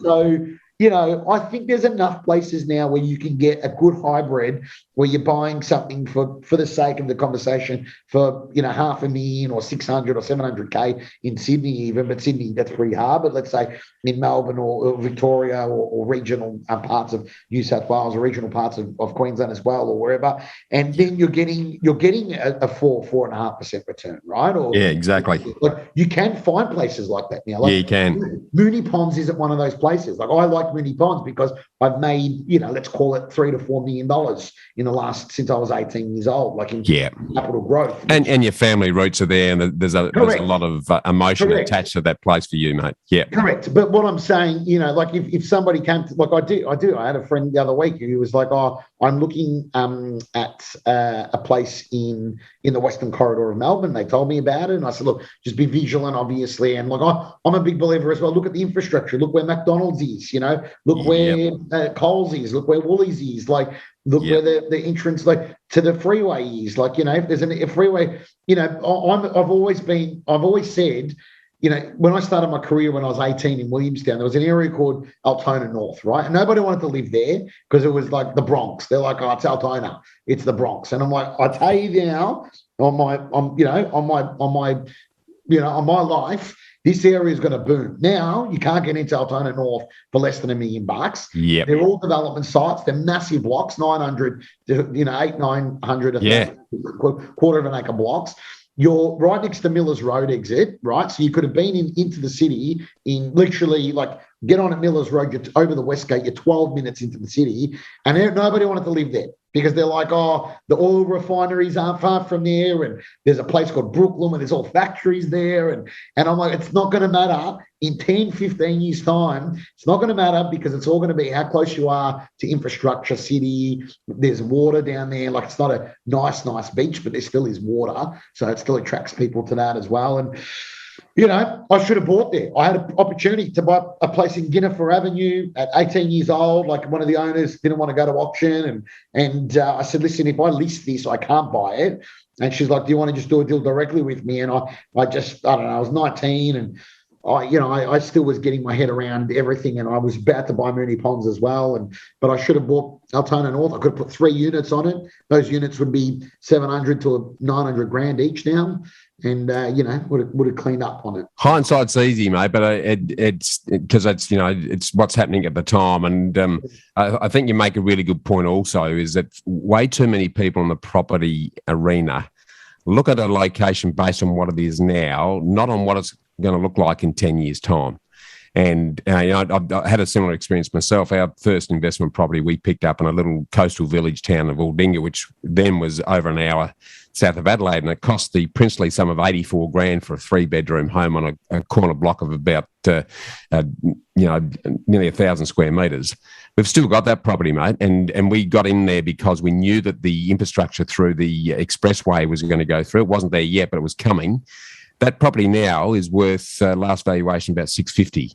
So, I think there's enough places now where you can get a good hybrid, where you're buying something for the sake of the conversation for, $500,000 or 600 or 700K in Sydney even. But Sydney, that's pretty hard. But let's say in Melbourne or Victoria or regional parts of New South Wales, or regional parts of Queensland as well, or wherever. And then you're getting a 4.5% return, right? Or, exactly. Like, you can find places like that now. Like, you can. Moonee Ponds isn't one of those places. Like, I like Moonee Ponds because I've made, let's call it $3 to $4 million since I was 18 years old, like in capital growth. And your family roots are there, and there's a lot of emotion attached to that place for you, mate. Yeah. Correct. But what I'm saying, like, if somebody came to, like, I had a friend the other week who was like, I'm looking at a place in the Western Corridor of Melbourne. They told me about it, and I said, look, just be vigilant, obviously. And like, I'm a big believer as well. Look at the infrastructure. Look where McDonald's is, look where Coles is, look where Woolies is, like, look where the entrance, like, to the freeway is. Like, if there's a freeway, I've always said, when I started my career when I was 18 in Williamstown, there was an area called Altona North, right? And nobody wanted to live there because it was like the Bronx. They're like, oh, it's Altona, it's the Bronx. And I'm like, I tell you now, on my life, this area is going to boom. Now, you can't get into Altona North for less than $1 million. Yep. They're all development sites. They're massive blocks, 900, 900, quarter of an acre blocks. You're right next to Millers Road exit, right? So you could have been into the city in literally, like, get on at Millers Road, you're over the West Gate, you're 12 minutes into the city, and nobody wanted to live there because they're like, oh, the oil refineries aren't far from there, and there's a place called Brooklyn and there's all factories there. And I'm like, it's not going to matter in 10, 15 years' time. It's not going to matter because it's all going to be how close you are to infrastructure, city. There's water down there. Like, it's not a nice beach, but there still is water. So it still attracts people to that as well. And I should have bought there. I had an opportunity to buy a place in Guinevere Avenue at 18 years old. Like, one of the owners didn't want to go to auction. And I said, listen, if I list this, I can't buy it. And she's like, do you want to just do a deal directly with me? And I don't know, I was 19 and I still was getting my head around everything, and I was about to buy Moonee Ponds as well. But I should have bought Altona North. I could have put 3 units on it. Those units would be 700 to 900 grand each now, and would have cleaned up on it. Hindsight's easy, mate, but it's because it's what's happening at the time. And I think you make a really good point. Also, is that way too many people in the property arena look at a location based on what it is now, not on what it's going to look like in 10 years' time. And I've had a similar experience myself. Our first investment property we picked up in a little coastal village town of Aldinga, which then was over an hour south of Adelaide, and it cost the princely sum of 84 grand for a 3-bedroom home on a corner block of about nearly 1,000 square metres. We've still got that property, mate, and we got in there because we knew that the infrastructure through the expressway was going to go through. It wasn't there yet, but it was coming. That property now is worth last valuation about 650.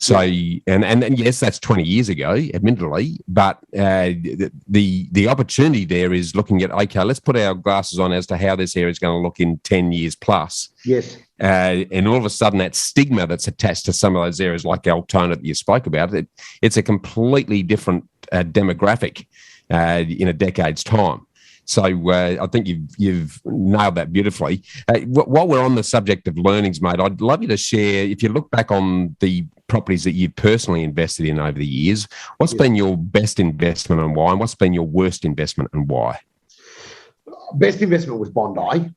So, and yes, that's 20 years ago, admittedly, but the opportunity there is looking at, okay, let's put our glasses on as to how this area is going to look in 10 years plus. Yes. And all of a sudden, that stigma that's attached to some of those areas like Altona that you spoke about, it's a completely different demographic in a decade's time. So I think you've nailed that beautifully. While we're on the subject of learnings, mate, I'd love you to share, if you look back on the properties that you've personally invested in over the years, what's been your best investment and why, and what's been your worst investment and why? Best investment was Bondi.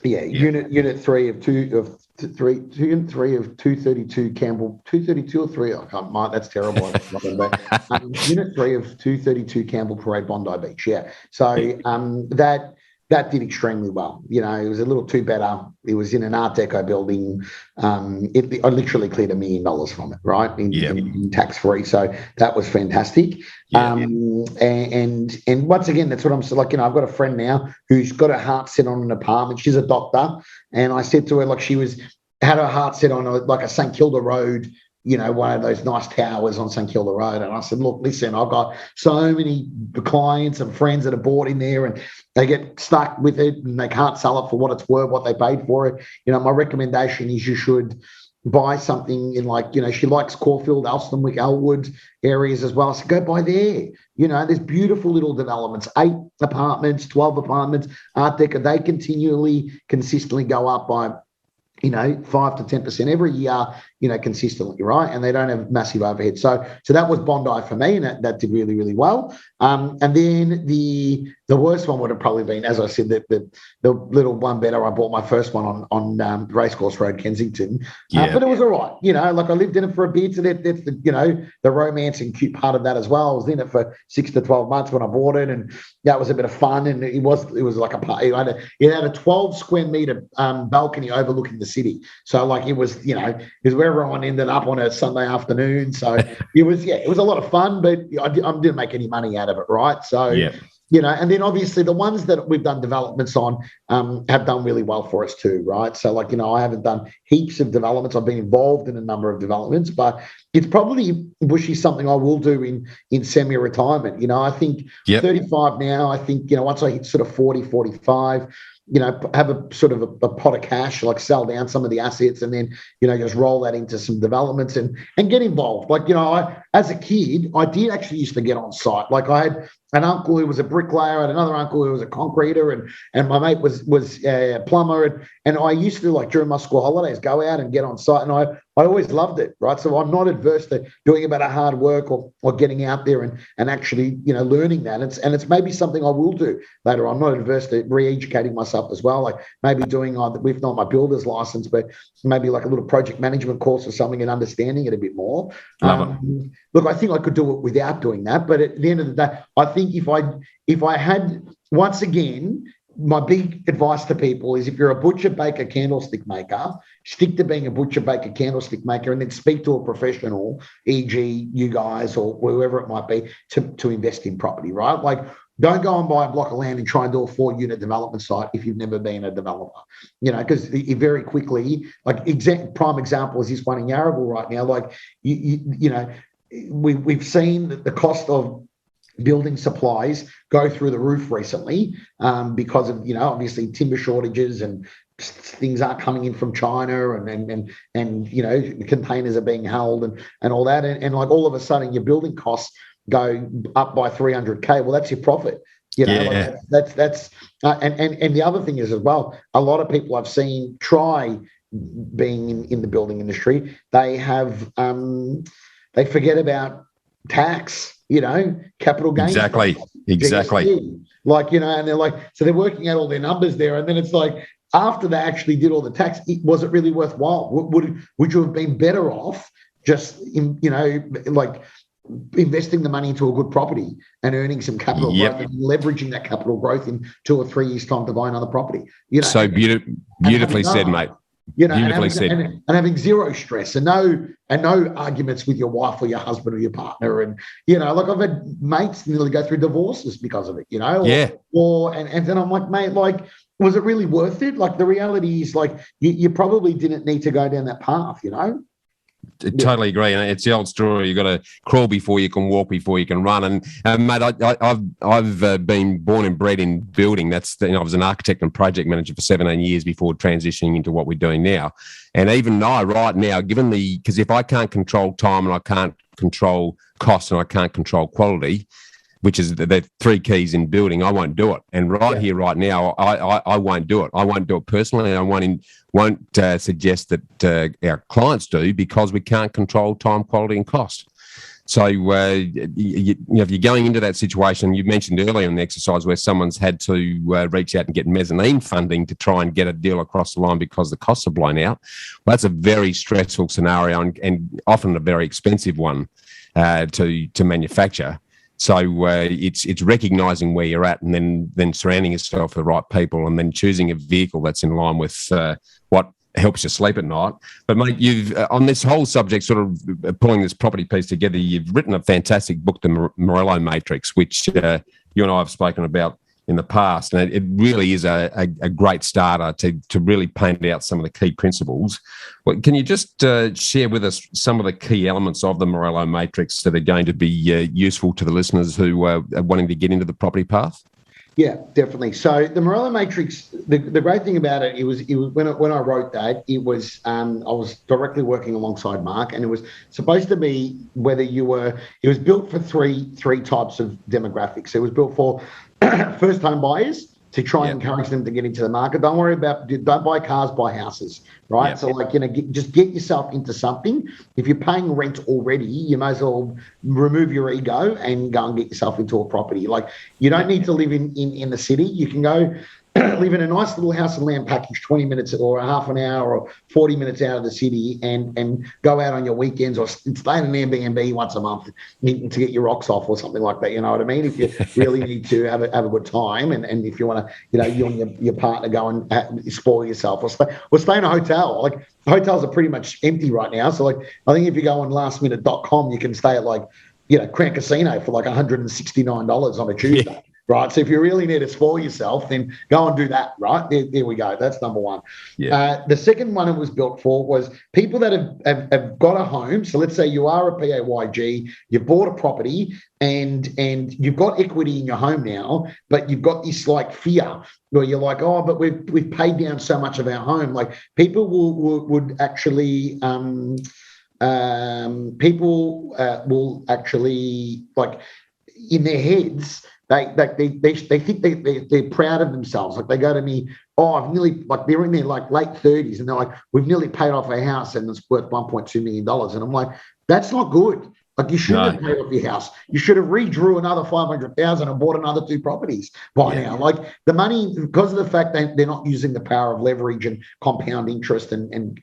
Unit 3 of 232 Campbell, 232 or 3, I can't mind, that's terrible. Unit 3 of 232 Campbell Parade, Bondi Beach, So that did extremely well. It was a little too better. It was in an Art Deco building. I literally cleared $1 million from it, right? In tax-free. So that was fantastic. And once again, that's what I'm saying. Like, I've got a friend now who's got her heart set on an apartment. She's a doctor. And I said to her, like, had her heart set on a St Kilda Road, one of those nice towers on St Kilda Road. And I said, look, listen, I've got so many clients and friends that are bought in there and they get stuck with it and they can't sell it for what it's worth, what they paid for it. My recommendation is you should buy something in she likes Caulfield, Alstonwick, Elwood areas as well. So go buy there. There's beautiful little developments, 8 apartments, 12 apartments, Art Deco. They consistently go up by 5 to 10% every year, consistently, right? And they don't have massive overhead. So that was Bondi for me, and that did really, really well. And then the worst one would have probably been, as I said, the little one better. I bought my first one on Racecourse Road, Kensington. But it was all right. I lived in it for a bit. So that's the romance and cute part of that as well. I was in it for 6 to 12 months when I bought it, and that was a bit of fun. And it was like a party. It had a 12 square meter balcony overlooking the city. So it was where everyone ended up on a Sunday afternoon. So it was a lot of fun, but I didn't make any money out of it, right? So and then obviously the ones that we've done developments on have done really well for us too, right? So I haven't done heaps of developments. I've been involved in a number of developments, but it's probably something I will do in semi-retirement. I think 35 now. I think once I hit sort of 40, 45. Have a sort of a pot of cash, sell down some of the assets and then, just roll that into some developments and get involved. As a kid, I did actually used to get on site. I had an uncle who was a bricklayer, I had another uncle who was a concreter, and my mate was a plumber. And I used to, during my school holidays, go out and get on site. And I always loved it, right? So I'm not adverse to doing a bit of hard work or getting out there and actually, learning that. And it's maybe something I will do later. I'm not adverse to re-educating myself as well. Maybe doing, if not my builder's license, but maybe a little project management course or something and understanding it a bit more. Look, I think I could do it without doing that. But at the end of the day, I think if I had, once again, my big advice to people is if you're a butcher, baker, candlestick maker, stick to being a butcher, baker, candlestick maker, and then speak to a professional, e.g. you guys or whoever it might be, to invest in property, right? Like, don't go and buy a block of land and try and do a 4-unit development site if you've never been a developer, because very quickly, like prime example is this one in Yarraville right now. Like, we've seen that the cost of building supplies go through the roof recently because of, obviously timber shortages and things aren't coming in from China and containers are being held and all that. And like all of a sudden your building costs go up by 300K. Well, that's your profit. Like that's and the other thing is as well, a lot of people I've seen try being in the building industry, they have they forget about tax, capital gains. Exactly. GST. Like, and they're like, so they're working out all their numbers there. And then it's like, after they actually did all the tax, was it really worthwhile? Would you have been better off just like investing the money into a good property and earning some capital growth and leveraging that capital growth in 2 or 3 years' time to buy another property? So beautifully said, mate. Beautifully said. And having zero stress and no arguments with your wife or your husband or your partner. And, like I've had mates nearly go through divorces because of it, and then I'm like, mate, like, was it really worth it? Like, the reality is, like, you probably didn't need to go down that path, Totally agree, and it's the old story. You got to crawl before you can walk, before you can run. And mate, I've been born and bred in building. I was an architect and project manager for 17 years before transitioning into what we're doing now. And even right now, because if I can't control time and I can't control cost and I can't control quality, which is the 3 keys in building, I won't do it. And here, right now, I won't do it. I won't do it personally. And I won't suggest that our clients do, because we can't control time, quality, and cost. So, if you're going into that situation, you mentioned earlier in the exercise where someone's had to reach out and get mezzanine funding to try and get a deal across the line because the costs are blown out. Well, that's a very stressful scenario and often a very expensive one to manufacture. So it's recognising where you're at, and then surrounding yourself with the right people, and then choosing a vehicle that's in line with what helps you sleep at night. But mate, you've on this whole subject, sort of pulling this property piece together, you've written a fantastic book, the Morelo Matrix, which you and I have spoken about in the past, and it really is a great starter to really paint out some of the key principles. Well, can you just share with us some of the key elements of the Morelo Matrix that are going to be useful to the listeners who are wanting to get into the property path? Yeah, definitely. So the Morelo Matrix, the great thing about it, it was when I wrote that, I was directly working alongside Mark, and it was supposed to be it was built for three types of demographics. It was built for first home buyers to try and encourage them to get into the market. Don't buy cars, buy houses, right? Yep. So just get yourself into something. If you're paying rent already, you may as well remove your ego and go and get yourself into a property. Like, you don't need to live in the city. You can go live in a nice little house and land package 20 minutes or a half an hour or 40 minutes out of the city and go out on your weekends or stay in an Airbnb once a month to get your rocks off or something like that. You know what I mean? If you really need to have a good time and if you want to, you and your partner go and spoil yourself or stay in a hotel. Like, hotels are pretty much empty right now. So I think if you go on lastminute.com, you can stay at Crown Casino for $169 on a Tuesday. Yeah. Right. So if you really need to spoil yourself, then go and do that. Right. There we go. That's number one. Yeah. The second one it was built for was people that have got a home. So let's say you are a PAYG, you bought a property and you've got equity in your home now, but you've got this like fear where you're like, oh, but we've paid down so much of our home. Like, people would actually will actually, like, in their heads, they think they're proud of themselves. Like, they go to me, oh, I've nearly, like, they're in their like late 30s and they're like, we've nearly paid off our house and it's worth $1.2 million. And I'm like, that's not good. Like, you shouldn't have paid off your house. You should have redrew another $500,000 and bought another 2 properties by now. Like, the money, because of the fact that they're not using the power of leverage and compound interest and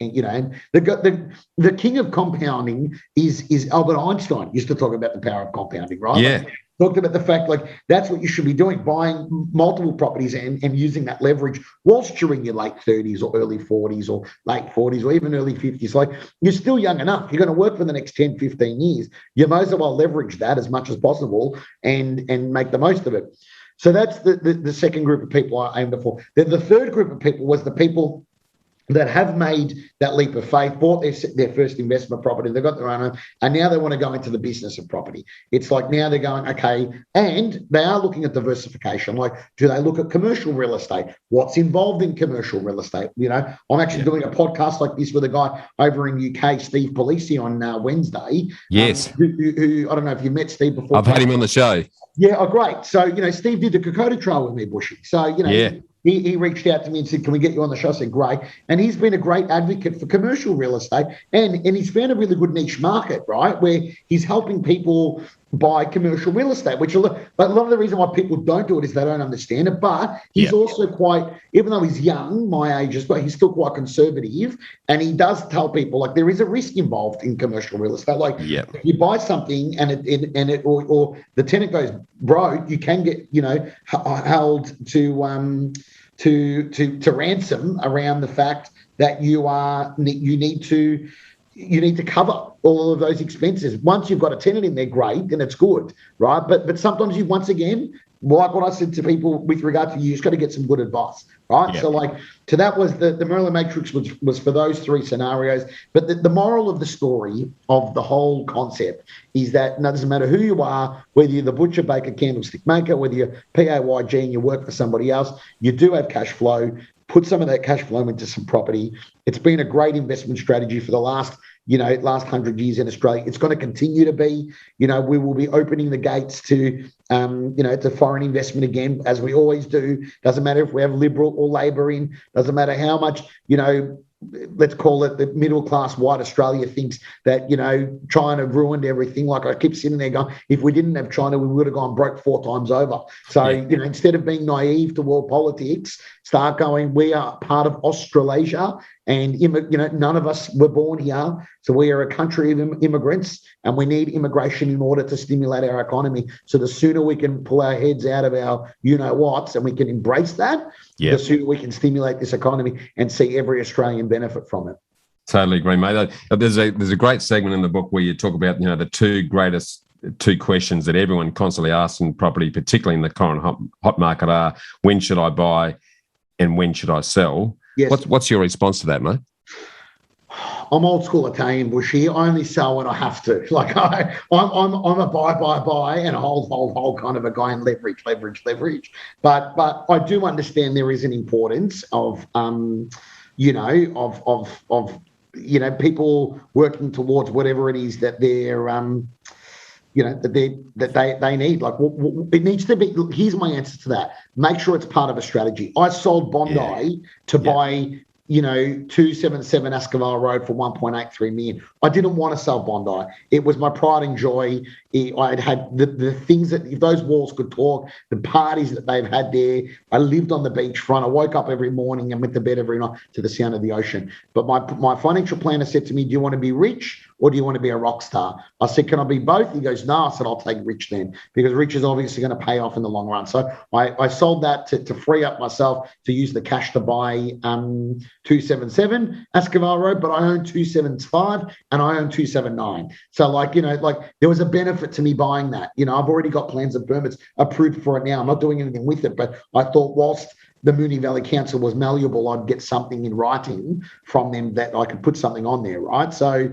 the king of compounding is Albert Einstein used to talk about the power of compounding, right? Yeah. talked about the fact like that's what you should be doing, buying multiple properties and using that leverage whilst you're in your late 30s or early 40s or late 40s or even early 50s. Like you're still young enough. You're going to work for the next 10, 15 years. You might as well leverage that as much as possible and make the most of it. So that's the second group of people I aimed for. Then the third group of people was the people that have made that leap of faith, bought their first investment property, they've got their own home, and now they want to go into the business of property. It's like now they're going, okay, and they are looking at diversification. Like, do they look at commercial real estate? What's involved in commercial real estate? You know, I'm actually doing a podcast like this with a guy over in UK, Steve Polisi, on Wednesday. Yes. Who I don't know if you met Steve before. I've had him on the show. Yeah, oh, great. So, you know, Steve did the Kokoda Trail with me, Bushy. So, you know, he reached out to me and said, can we get you on the show? I said, great. And he's been a great advocate for commercial real estate. And he's found a really good niche market, right, where he's helping people buy commercial real estate, which a lot of the reason why people don't do it is they don't understand it. But he's also quite, even though he's young, my age as well, he's still quite conservative. And he does tell people, like, there is a risk involved in commercial real estate. Like, if you buy something and it or the tenant goes broke, you can get, you know, held to ransom around the fact that you need to cover all of those expenses. Once you've got a tenant in there, great, then it's good, right? But sometimes you, once again, like what I said to people with regard to you, just got to get some good advice, right? So like, so that was the Morelo Matrix was for those three scenarios. But the moral of the story of the whole concept is that it doesn't matter who you are, whether you're the butcher, baker, candlestick maker, whether you're PAYG and you work for somebody else, you do have cash flow. Put some of that cash flow into some property. It's been a great investment strategy for the last 100 years in Australia. It's going to continue to be. You know, we will be opening the gates to, to foreign investment again, as we always do. Doesn't matter if we have Liberal or Labor in. Doesn't matter how much, let's call it the middle class white Australia thinks that, China ruined everything. Like I keep sitting there going, if we didn't have China, we would have gone broke 4 times over. So, instead of being naive to world politics, start going, we are part of Australasia and, none of us were born here. So we are a country of immigrants and we need immigration in order to stimulate our economy. So the sooner we can pull our heads out of our you-know-whats and we can embrace that, the sooner we can stimulate this economy and see every Australian benefit from it. Totally agree, mate. There's a great segment in the book where you talk about, the two questions that everyone constantly asks in property, particularly in the current hot market, are when should I buy and when should I sell? Yes. What's your response to that, mate? I'm old school Italian, Bushy. I only sell when I have to. Like I'm a buy, and a hold kind of a guy, and leverage. But I do understand there is an importance of people working towards whatever it is that they're that they need. Like it needs to be. Here's my answer to that. Make sure it's part of a strategy. I sold Bondi to buy 277 Esquivel Road for 1.83 million. I didn't want to sell Bondi. It was my pride and joy. I had the things that, if those walls could talk, the parties that they've had there. I lived on the beachfront. I woke up every morning and went to bed every night to the sound of the ocean. But my financial planner said to me, do you want to be rich or do you want to be a rock star? I said, can I be both? He goes, no. I said, I'll take rich then, because rich is obviously going to pay off in the long run. So I sold that to free up myself to use the cash to buy 277 Esquivel Road, but I own 275 and I own 279. So there was a benefit to me buying that. I've already got plans and permits approved for it now. I'm not doing anything with it, but I thought whilst the Moonee Valley Council was malleable, I'd get something in writing from them that I could put something on there, right? So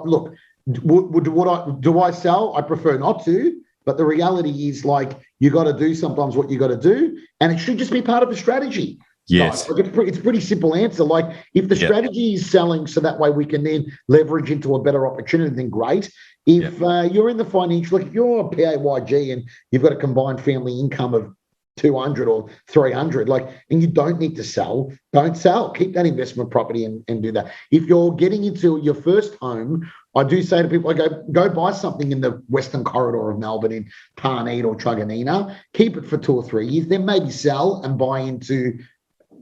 look, do I sell? I prefer not to, but the reality is, like, you got to do sometimes what you got to do, and it should just be part of a strategy. Yes. Like it's a pretty simple answer. Like, if the strategy is selling so that way we can then leverage into a better opportunity, then great. If you're in the financial, like if you're a PAYG and you've got a combined family income of 200 or 300, and you don't need to sell, don't sell. Keep that investment property and do that. If you're getting into your first home, I do say to people, I go buy something in the Western Corridor of Melbourne in Tarneit or Truganina, keep it for 2 or 3 years, then maybe sell and buy into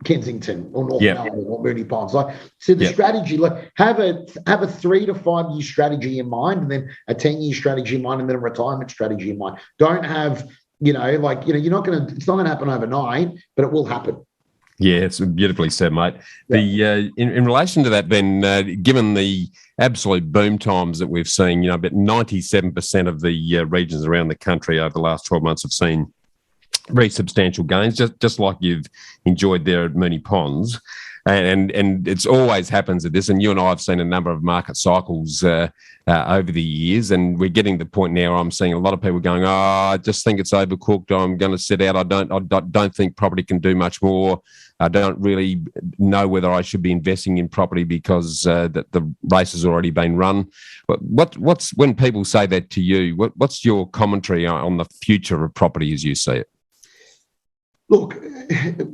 Kensington or North Yep. Melbourne or Moonee Ponds. Like, so the Yep. strategy, like have a 3 to 5 year strategy in mind, and then a 10-year strategy in mind, and then a retirement strategy in mind. Don't have, you're not going to, it's not going to happen overnight, but it will happen. Yeah, it's beautifully said, mate. Yeah. The in relation to that, then, given the absolute boom times that we've seen, about 97% of the regions around the country over the last 12 months have seen very substantial gains, just like you've enjoyed there at Moonee Ponds. And it's always happens at this, and you and I have seen a number of market cycles over the years, and we're getting to the point now where I'm seeing a lot of people going, I just think it's overcooked. I'm going to sit out. I don't think property can do much more. I don't really know whether I should be investing in property because the race has already been run. But what's when people say that to you? What's your commentary on the future of property as you see it? Look,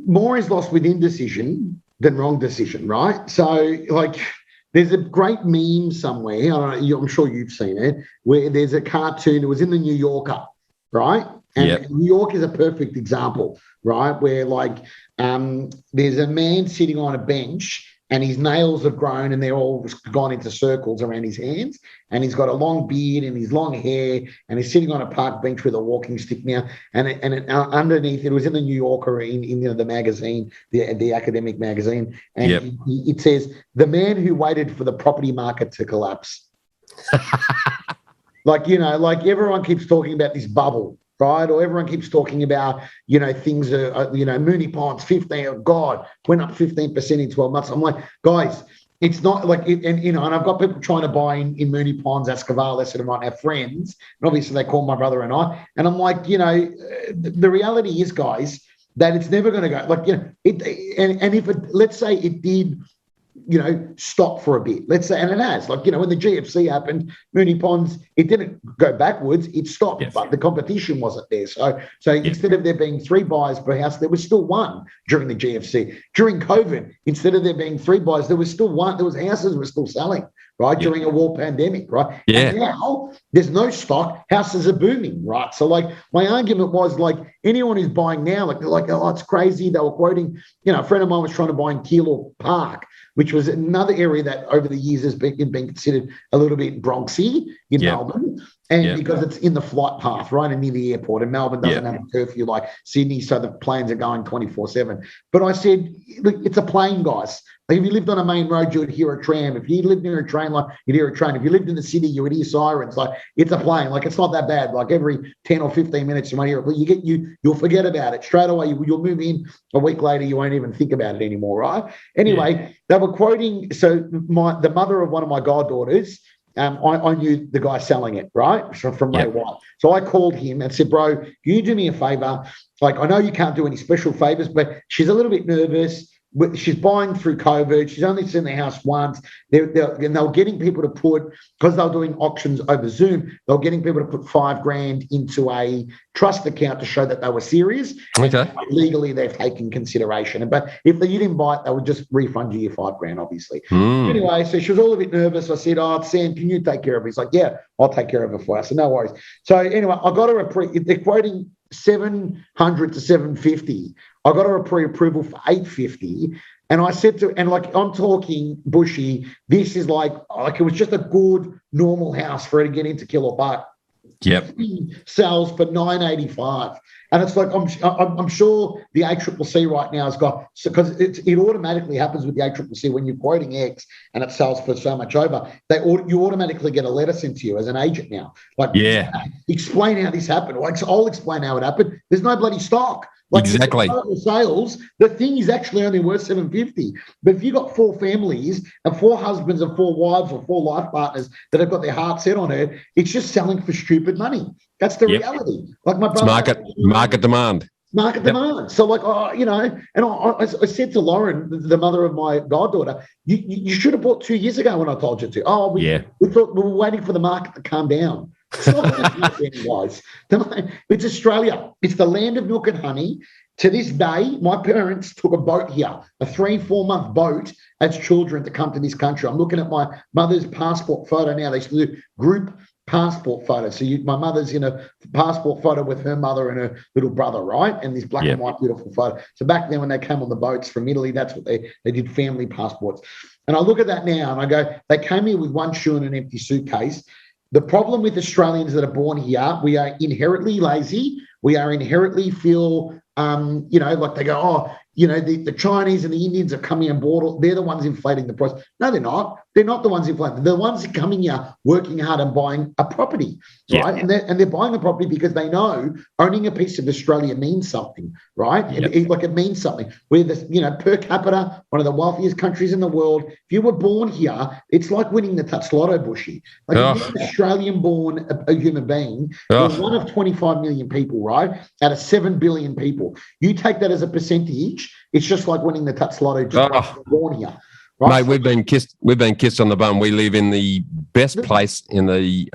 more is lost with indecision than wrong decision, right? So, like, there's a great meme somewhere, I'm sure you've seen it, where there's a cartoon, it was in the New Yorker, right? And Yep. New York is a perfect example, right? Where, like, there's a man sitting on a bench and his nails have grown and they're all gone into circles around his hands, and he's got a long beard and his long hair, and he's sitting on a park bench with a walking stick now, and underneath it was in the New Yorker in the magazine, the academic magazine, and Yep. it says, the man who waited for the property market to collapse. Like everyone keeps talking about this bubble, right? Or everyone keeps talking about, things are, Moonee Ponds, 15, oh God, went up 15% in 12 months. I'm like, guys, it's not like, and I've got people trying to buy in Moonee Ponds, Esquivel, that sort of might have friends. And obviously they call my brother and I, and I'm like, the reality is, guys, that it's never going to go like, and if it, let's say it did, stop for a bit, let's say, and it has, like, when the GFC happened, Moonee Ponds, it didn't go backwards, it stopped, Yes. but the competition wasn't there. So instead of there being 3 buyers per house, there was still 1 during the GFC. During COVID, instead of there being 3 buyers, there was still 1. There was houses were still selling, right? During a war pandemic, right? Yeah. And now there's no stock, houses are booming, right? So, like, my argument was, like, anyone who's buying now, like, they're like, oh, it's crazy. They were quoting, a friend of mine was trying to buy in Keilor Park, which was another area that over the years has been considered a little bit Bronxy in Melbourne. And because it's in the flight path, right, and near the airport, and Melbourne doesn't have a curfew like Sydney, so the planes are going 24/7. But I said, look, it's a plane, guys. Like, if you lived on a main road, you would hear a tram. If you lived near a train line, you'd hear a train. If you lived in the city, you would hear sirens. Like, it's a plane. Like, it's not that bad. Like, every 10 or 15 minutes, you might hear it. You'll forget about it straight away. You'll move in a week later. You won't even think about it anymore, right? Anyway, they were quoting. So the mother of one of my goddaughters. I knew the guy selling it, right? From Ray White. So I called him and said, bro, can you do me a favor? Like, I know you can't do any special favors, but she's a little bit nervous. She's buying through COVID. She's only seen the house once. They were getting people to put, because they were doing auctions over Zoom, they were getting people to put $5,000 into a trust account to show that they were serious. Okay. Legally, they've taken consideration. But if you didn't buy it, they would just refund you your $5,000, obviously. Anyway, so she was all a bit nervous. I said, Sam, can you take care of it? He's like, yeah, I'll take care of it for us. So no worries. So anyway, I got her they're quoting 700 to 750. I got her a pre-approval for 850. And I said to, and like, I'm talking bushy, this is like it was just a good normal house for her to get into Keilor Park. Yep. Sells for $985. And it's like, I'm sure the ACCC right now has got, because it automatically happens with the ACCC when you're quoting X and it sells for so much over, you automatically get a letter sent to you as an agent now. Like, explain how this happened. Like, so I'll explain how it happened. There's no bloody stock. Like, exactly. Sales, the thing is actually only worth $750. But if you've got 4 families and 4 husbands and 4 wives or 4 life partners that have got their heart set on it, it's just selling for stupid money. That's the reality. Like, my brother, it's market demand. Market demand. So, like, and I said to Lauren, the mother of my goddaughter, you should have bought 2 years ago when I told you to. We thought we were waiting for the market to calm down. It's not guys. It's Australia. It's the land of milk and honey. To this day, my parents took a boat here, a 3-4 month boat as children to come to this country. I'm looking at my mother's passport photo now. They used to do group passport photo. So my mother's in a passport photo with her mother and her little brother, right? And this black and white beautiful photo. So back then when they came on the boats from Italy, that's what they did, family passports. And I look at that now and I go, they came here with one shoe and an empty suitcase. The problem with Australians that are born here, we are inherently lazy. We are inherently feel, like they go, the Chinese and the Indians are coming on board. They're the ones inflating the price. No, they're not. They're not the ones inflating. They're the ones coming here, working hard and buying a property, right? And they're buying a property because they know owning a piece of Australia means something, right? It means something. We're per capita, one of the wealthiest countries in the world. If you were born here, it's like winning the Touch Lotto, Bushy. Like if you're an Australian-born a human being, you're one of 25 million people, right? Out of 7 billion people. You take that as a percentage, it's just like winning the Touch Lotto, just like you're born here. Right? Mate, we've been kissed on the bum. We live in the best place on the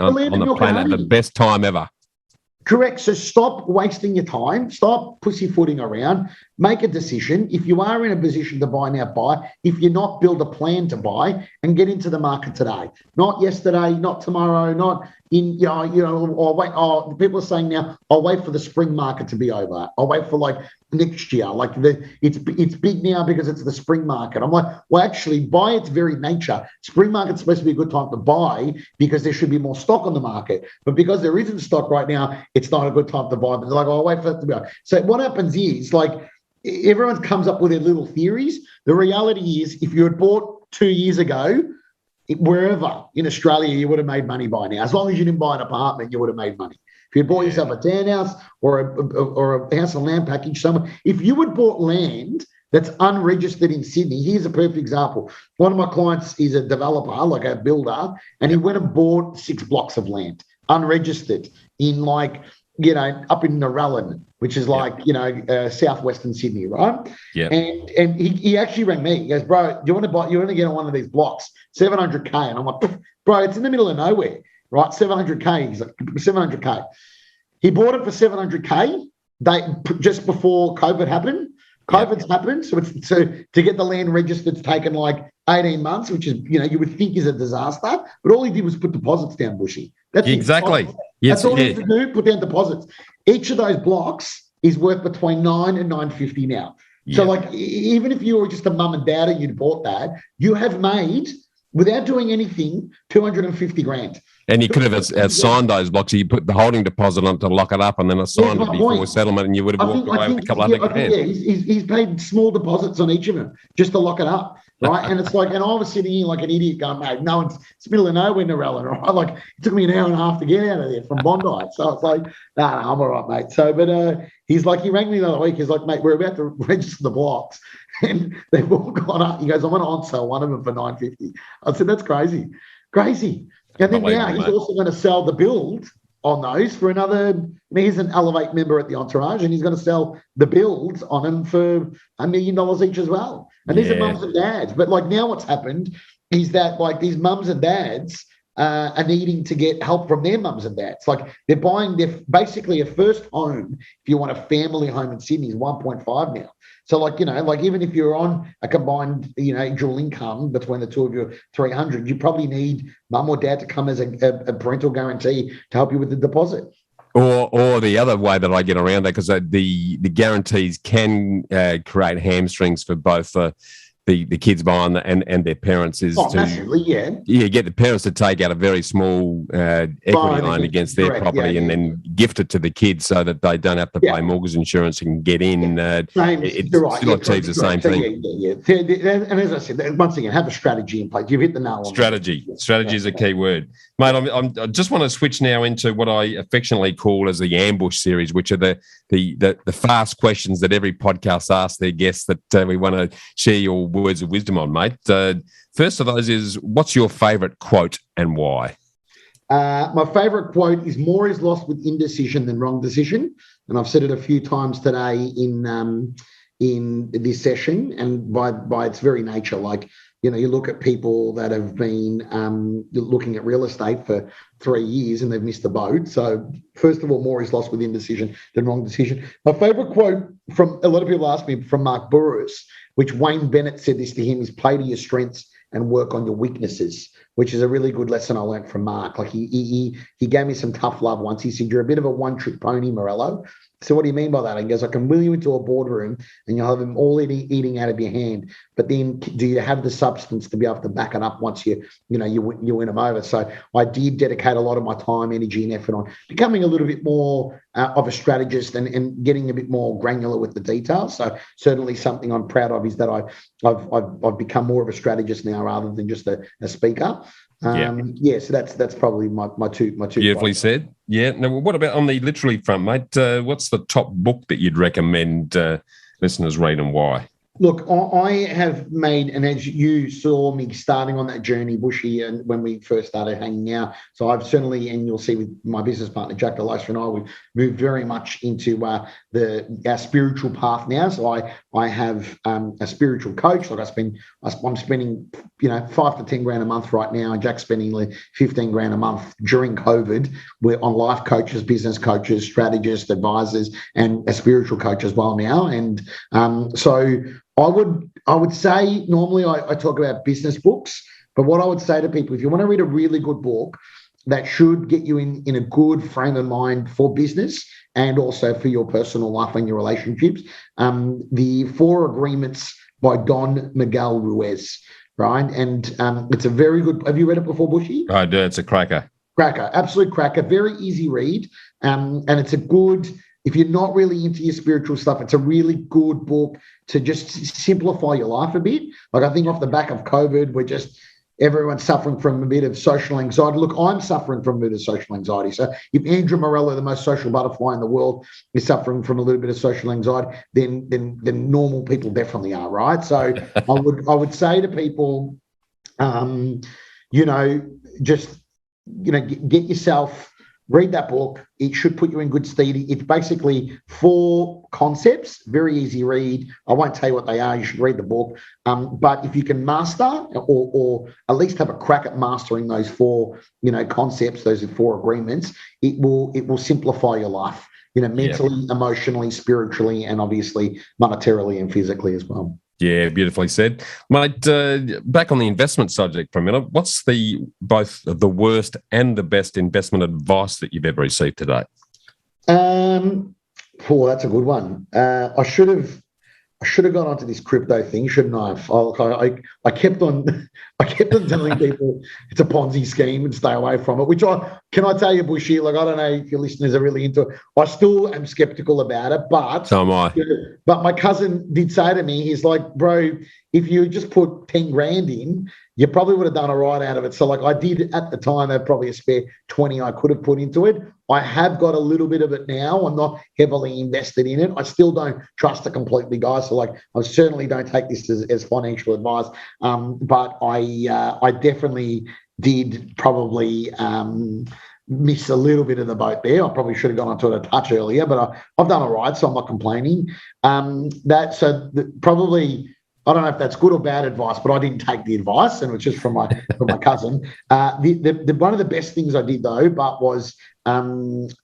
planet, the best time ever. Correct. So stop wasting your time. Stop pussyfooting around. Make a decision. If you are in a position to buy now, buy. If you're not, build a plan to buy and get into the market today. Not yesterday, not tomorrow, not in, or wait. Oh, people are saying now, I'll wait for the spring market to be over. I'll wait for next year. It's big now because it's the spring market. I'm like, well, actually, by its very nature, spring market's supposed to be a good time to buy because there should be more stock on the market. But because there isn't stock right now, it's not a good time to buy. But they're like, oh, I'll wait for it to be over. So what happens is, everyone comes up with their little theories. The reality is, if you had bought 2 years ago, wherever in Australia, you would have made money by now. As long as you didn't buy an apartment, you would have made money. If you bought yourself a townhouse or a house and land package somewhere, if you had bought land that's unregistered in Sydney, here's a perfect example. One of my clients is a developer, like a builder, and he went and bought 6 blocks of land, unregistered, in up in Narellan, which is southwestern Sydney, right? Yeah. And he actually rang me. He goes, bro, you want to get on one of these blocks, 700K? And I'm like, bro, it's in the middle of nowhere. Right, 700K. He's like, 700K. He bought it for 700K. Just before COVID happened. COVID's happened, so to get the land registered, it's taken 18 months, which is you would think is a disaster. But all he did was put deposits down, Bushy. That's exactly. That's all he had to do. Put down deposits. Each of those blocks is worth between $9 and $9.50 now. Yeah. So even if you were just a mum and dad and you'd bought that, you have made, without doing anything, 250 grand. And you could have signed those blocks. You put the holding deposit on to lock it up, and then assigned it before settlement, and you would have walked away with a couple of hundred grand. He's paid small deposits on each of them just to lock it up, right? And it's and I was sitting here like an idiot going, mate, no, it's middle of nowhere, Narellan, right? It took me an hour and a half to get out of there from Bondi. So it's no, I'm all right, mate. So, but he's he rang me the other week. He's like, mate, we're about to register the blocks, and they've all gone up. He goes, I'm going to on-sell one of them for $950. I said, that's crazy. And then now he's also going to sell the build on those for another. He's an Elevate member at the Entourage, and he's going to sell the builds on them for $1 million each as well. And these are mums and dads. But now what's happened is that these mums and dads are needing to get help from their mums and dads. They're buying basically a first home. If you want a family home in Sydney, is 1.5 now. So even if you're on a combined, dual income between the two of you, 300, you probably need mum or dad to come as a parental guarantee to help you with the deposit. Or the other way that I get around that, because the guarantees can create hamstrings for both the kids buying and their parents is massively, get the parents to take out a very small equity loan against their property and then gift it to the kids so that they don't have to pay mortgage insurance and get in. It still achieves the same thing. And as I said, once again, have a strategy in place. You've hit the nail on strategy. Strategy is a key word. Mate, I just want to switch now into what I affectionately call as the ambush series, which are the fast questions that every podcast asks their guests that we want to share your words of wisdom on, mate. First of those is, what's your favourite quote and why? My favourite quote is, more is lost with indecision than wrong decision. And I've said it a few times today in this session, and by its very nature, you look at people that have been looking at real estate for 3 years and they've missed the boat. So first of all, more is lost with indecision than wrong decision. My favourite quote from a lot of people ask me from Mark Burris, which Wayne Bennett said this to him, is play to your strengths and work on your weaknesses. which is a really good lesson I learned from Mark. Like he gave me some tough love once. He said, "You're a bit of a one-trick pony, Morello." So what do you mean by that? He goes, "I can wheel you into a boardroom and you'll have them all eating out of your hand. But then do you have the substance to be able to back it up once you win them over?" So I did dedicate a lot of my time, energy, and effort on becoming a little bit more of a strategist and getting a bit more granular with the details. So certainly something I'm proud of is that I've become more of a strategist now rather than just a speaker. So that's probably my two. Beautifully said. Yeah. Now, what about on the literary front, mate? What's the top book that you'd recommend listeners read and why? Look, I have made, and as you saw me starting on that journey, Bushy, and when we first started hanging out, so I've certainly, and you'll see with my business partner, Jack DeLoser, and I, we've moved very much into our spiritual path now. So I have a spiritual coach. Like I'm spending, 5 to 10 grand a month right now, and Jack's spending like 15 grand a month during COVID. We're on life coaches, business coaches, strategists, advisors, and a spiritual coach as well now. And so I would say normally I talk about business books, but what I would say to people, if you want to read a really good book that should get you in a good frame of mind for business and also for your personal life and your relationships, the 4 Agreements by Don Miguel Ruiz, right? And it's a very good. Have you read it before, Bushy? I do. It's a cracker. Absolute cracker. Very easy read, and it's a good. If you're not really into your spiritual stuff, it's a really good book to just simplify your life a bit. Like I think off the back of COVID, everyone's suffering from a bit of social anxiety. Look, I'm suffering from a bit of social anxiety. So if Andrew Morello, the most social butterfly in the world, is suffering from a little bit of social anxiety, then normal people definitely are, right? So I would say to people, get yourself. Read that book. It should put you in good stead. It's basically 4 concepts, very easy read. I won't tell you what they are. You should read the book. But if you can master or at least have a crack at mastering those 4, concepts, those 4 agreements, it will simplify your life, mentally, emotionally, spiritually, and obviously monetarily and physically as well. Yeah, beautifully said. Mate, back on the investment subject for a minute, what's both the worst and the best investment advice that you've ever received to date? That's a good one. I should have gone onto this crypto thing, shouldn't I? I kept on telling people it's a Ponzi scheme and stay away from it. Which can I tell you, Bushy? Like I don't know if your listeners are really into it. I still am skeptical about it, but so am I. But my cousin did say to me, he's like, "Bro, if you just put 10 grand in, you probably would have done all right out of it." So like I did at the time, have probably a spare 20 I could have put into it. I have got a little bit of it now. I'm not heavily invested in it. I still don't trust it completely, guys. So like I certainly don't take this as financial advice. But I definitely did probably miss a little bit of the boat there. I probably should have gone onto it a touch earlier, but I've done all right, so I'm not complaining. Probably. I don't know if that's good or bad advice, but I didn't take the advice, and it was just from my cousin. One of the best things I did though, was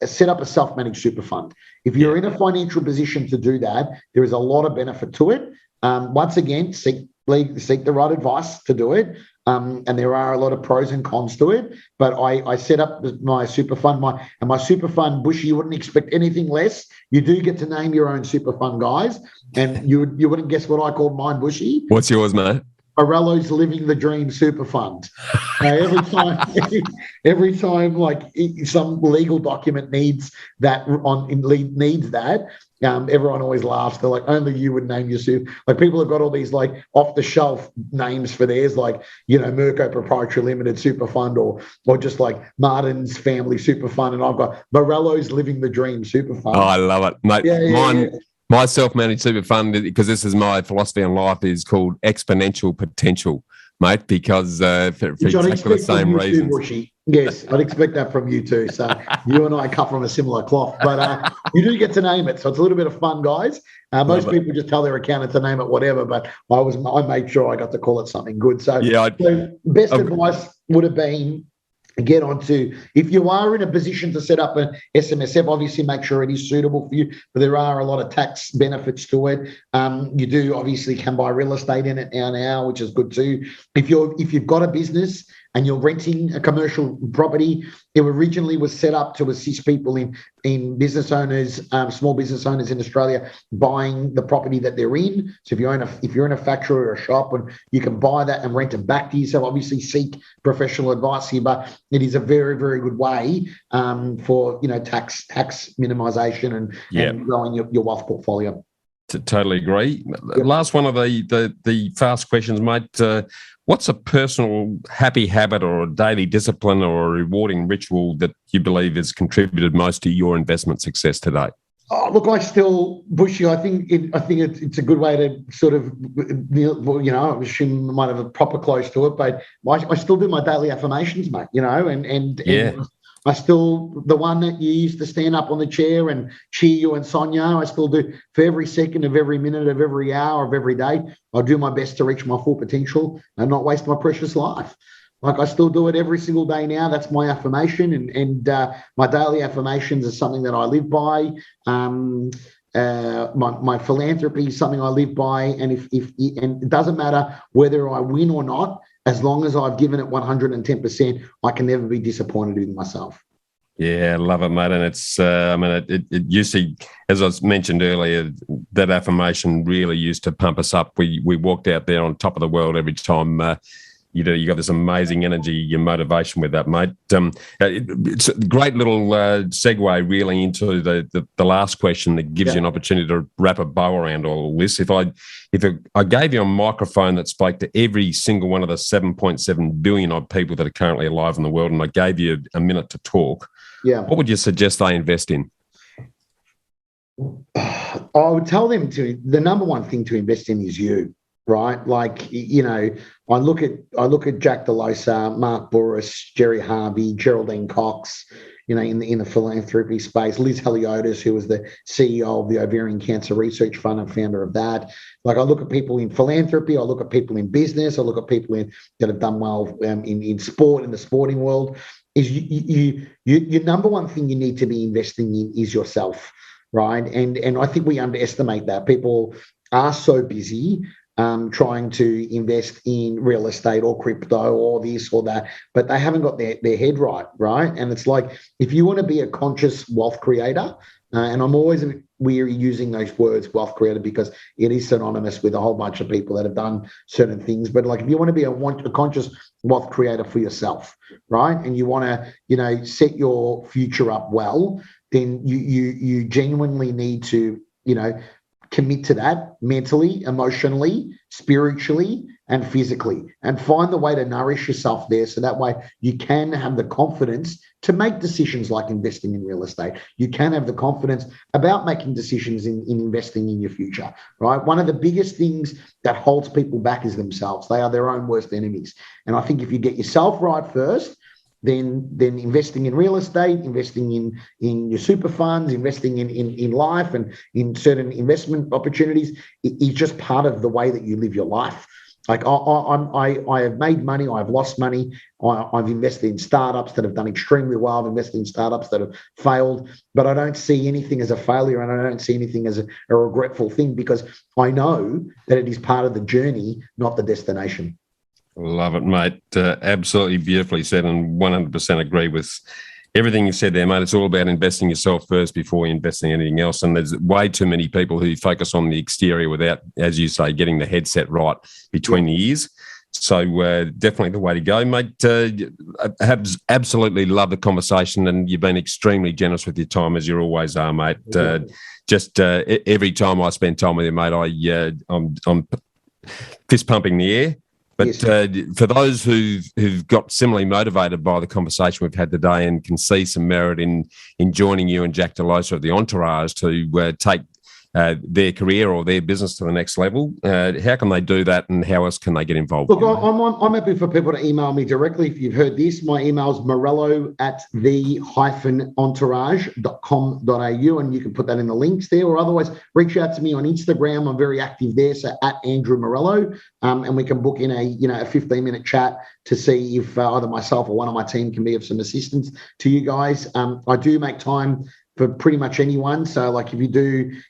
set up a self-managed super fund. If you're in a financial position to do that, there is a lot of benefit to it. Once again, seek the right advice to do it. And there are a lot of pros and cons to it. But I set up my super fund. My super fund, Bushy, you wouldn't expect anything less. You do get to name your own super fund, guys. And you wouldn't guess what I called mine, Bushy. What's yours, mate? Morello's Living the Dream Super Fund. Every time, like some legal document needs that, everyone always laughs. They're like, only you would name your super. Like people have got all these like off the shelf names for theirs, like Mirko Proprietary Limited Super Fund, or just like Martin's Family Super Fund, and I've got Morello's Living the Dream Super Fund. Oh, I love it, mate. My self-managed super fund, because this is my philosophy on life, is called exponential potential, mate, because for exactly the same reasons. Yes, I'd expect that from you too. So you and I cut from a similar cloth, but you do get to name it. So it's a little bit of fun, guys. Most people just tell their accountant to name it whatever, but I made sure I got to call it something good. So, best advice would have been, get onto, if you are in a position to set up an SMSF, obviously make sure it is suitable for you, but there are a lot of tax benefits to it. You do obviously can buy real estate in it now, which is good too. If you've got a business, and you're renting a commercial property, it originally was set up to assist people in business owners, small business owners in Australia, buying the property that they're in. So if you're in a factory or a shop, and you can buy that and rent it back to you. So obviously seek professional advice here, but it is a very, very good way for tax minimisation and growing your wealth portfolio. Totally agree. Yep. Last one of the fast questions, mate. What's a personal happy habit or a daily discipline or a rewarding ritual that you believe has contributed most to your investment success today? Oh, look, I still, Bushy, I think it's a good way to sort of, I assume I might have a proper close to it, but I still do my daily affirmations, mate, and I still, the one that you used to stand up on the chair and cheer you and Sonia, I still do for every second of every minute of every hour of every day. I do my best to reach my full potential and not waste my precious life. Like I still do it every single day now. That's my affirmation, and my daily affirmations is something that I live by. My philanthropy is something I live by, and if it doesn't matter whether I win or not, as long as I've given it 110%, I can never be disappointed in myself. Yeah, I love it, mate. And it's, it used to, as I mentioned earlier, that affirmation really used to pump us up. We walked out there on top of the world every time. You got this amazing energy, your motivation with that, mate. It's a great little segue really into the last question that gives you an opportunity to wrap a bow around all this. If I gave you a microphone that spoke to every single one of the 7.7 billion odd people that are currently alive in the world, and I gave you a minute to talk, what would you suggest they invest in? I would tell them the number one thing to invest in is you. Right, like I look at Jack DeLosa, Mark Burris, Jerry Harvey, Geraldine Cox, in the philanthropy space. Liz Heliotis, who was the CEO of the Ovarian Cancer Research Fund and founder of that. Like I look at people in philanthropy, I look at people in business, I look at people that have done well in sport, in the sporting world. Is your number one thing you need to be investing in is yourself, right? And I think we underestimate that. People are so busy trying to invest in real estate or crypto or this or that, but they haven't got their head right? And it's like, if you want to be a conscious wealth creator, and I'm always weary using those words, wealth creator, because it is synonymous with a whole bunch of people that have done certain things. But like, if you want to be a conscious wealth creator for yourself, right, and you want to, set your future up well, then you genuinely need to, commit to that mentally, emotionally, spiritually, and physically, and find the way to nourish yourself there. So that way you can have the confidence to make decisions like investing in real estate. You can have the confidence about making decisions in investing in your future, right? One of the biggest things that holds people back is themselves. They are their own worst enemies. And I think if you get yourself right first, then investing in real estate, investing in your super funds, investing in life and in certain investment opportunities is just part of the way that you live your life. Like I have made money, I've lost money, I've invested in startups that have done extremely well, I've invested in startups that have failed, but I don't see anything as a failure and I don't see anything as a regretful thing, because I know that it is part of the journey, not the destination. Love it, mate. Absolutely beautifully said, and 100% agree with everything you said there, mate. It's all about investing yourself first before investing in anything else. And there's way too many people who focus on the exterior without, as you say, getting the headset right between the ears. So definitely the way to go, mate. I have absolutely loved the conversation, and you've been extremely generous with your time, as you always are, mate. Every time I spend time with you, mate, I'm fist pumping the air. But for those who've got similarly motivated by the conversation we've had today and can see some merit in joining you and Jack DeLosa at the Entourage to take their career or their business to the next level, how can they do that, and how else can they get involved? Look, I'm happy for people to email me directly if you've heard this. My email is morello@the-entourage.com.au, and you can put that in the links there, or otherwise reach out to me on Instagram. I'm very active there, so @Andrew Morello, and we can book in a 15-minute chat to see if either myself or one of my team can be of some assistance to you guys. I do make time for pretty much anyone. So like if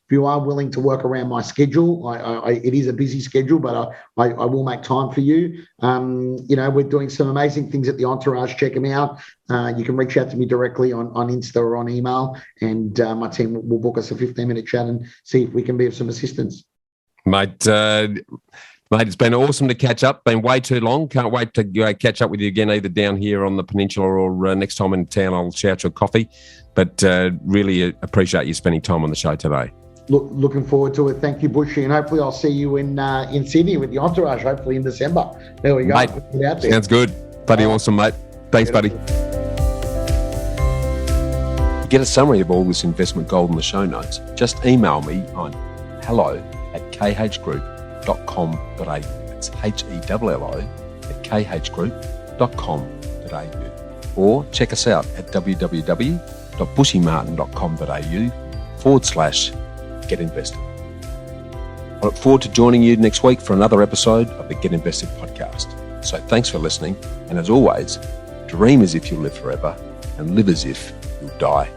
you are willing to work around my schedule, it is a busy schedule, but I will make time for you. We're doing some amazing things at the Entourage. Check them out. You can reach out to me directly on Insta or on email, and my team will book us a 15-minute chat and see if we can be of some assistance. Mate, it's been awesome to catch up. Been way too long. Can't wait to catch up with you again, either down here on the peninsula or next time in town. I'll shout you a coffee. But really appreciate you spending time on the show today. Looking forward to it. Thank you, Bushy, and hopefully I'll see you in Sydney with the Entourage. Hopefully in December. There we go. Mate, out there. Sounds good. Bloody awesome, mate. Thanks, buddy. To get a summary of all this investment gold in the show notes, just email me on hello@khgroup.com.au. That's hello@khgroup.com.au. Or check us out at www.bushymartin.com.au/Get Invested. I look forward to joining you next week for another episode of the Get Invested podcast. So thanks for listening. And as always, dream as if you'll live forever and live as if you'll die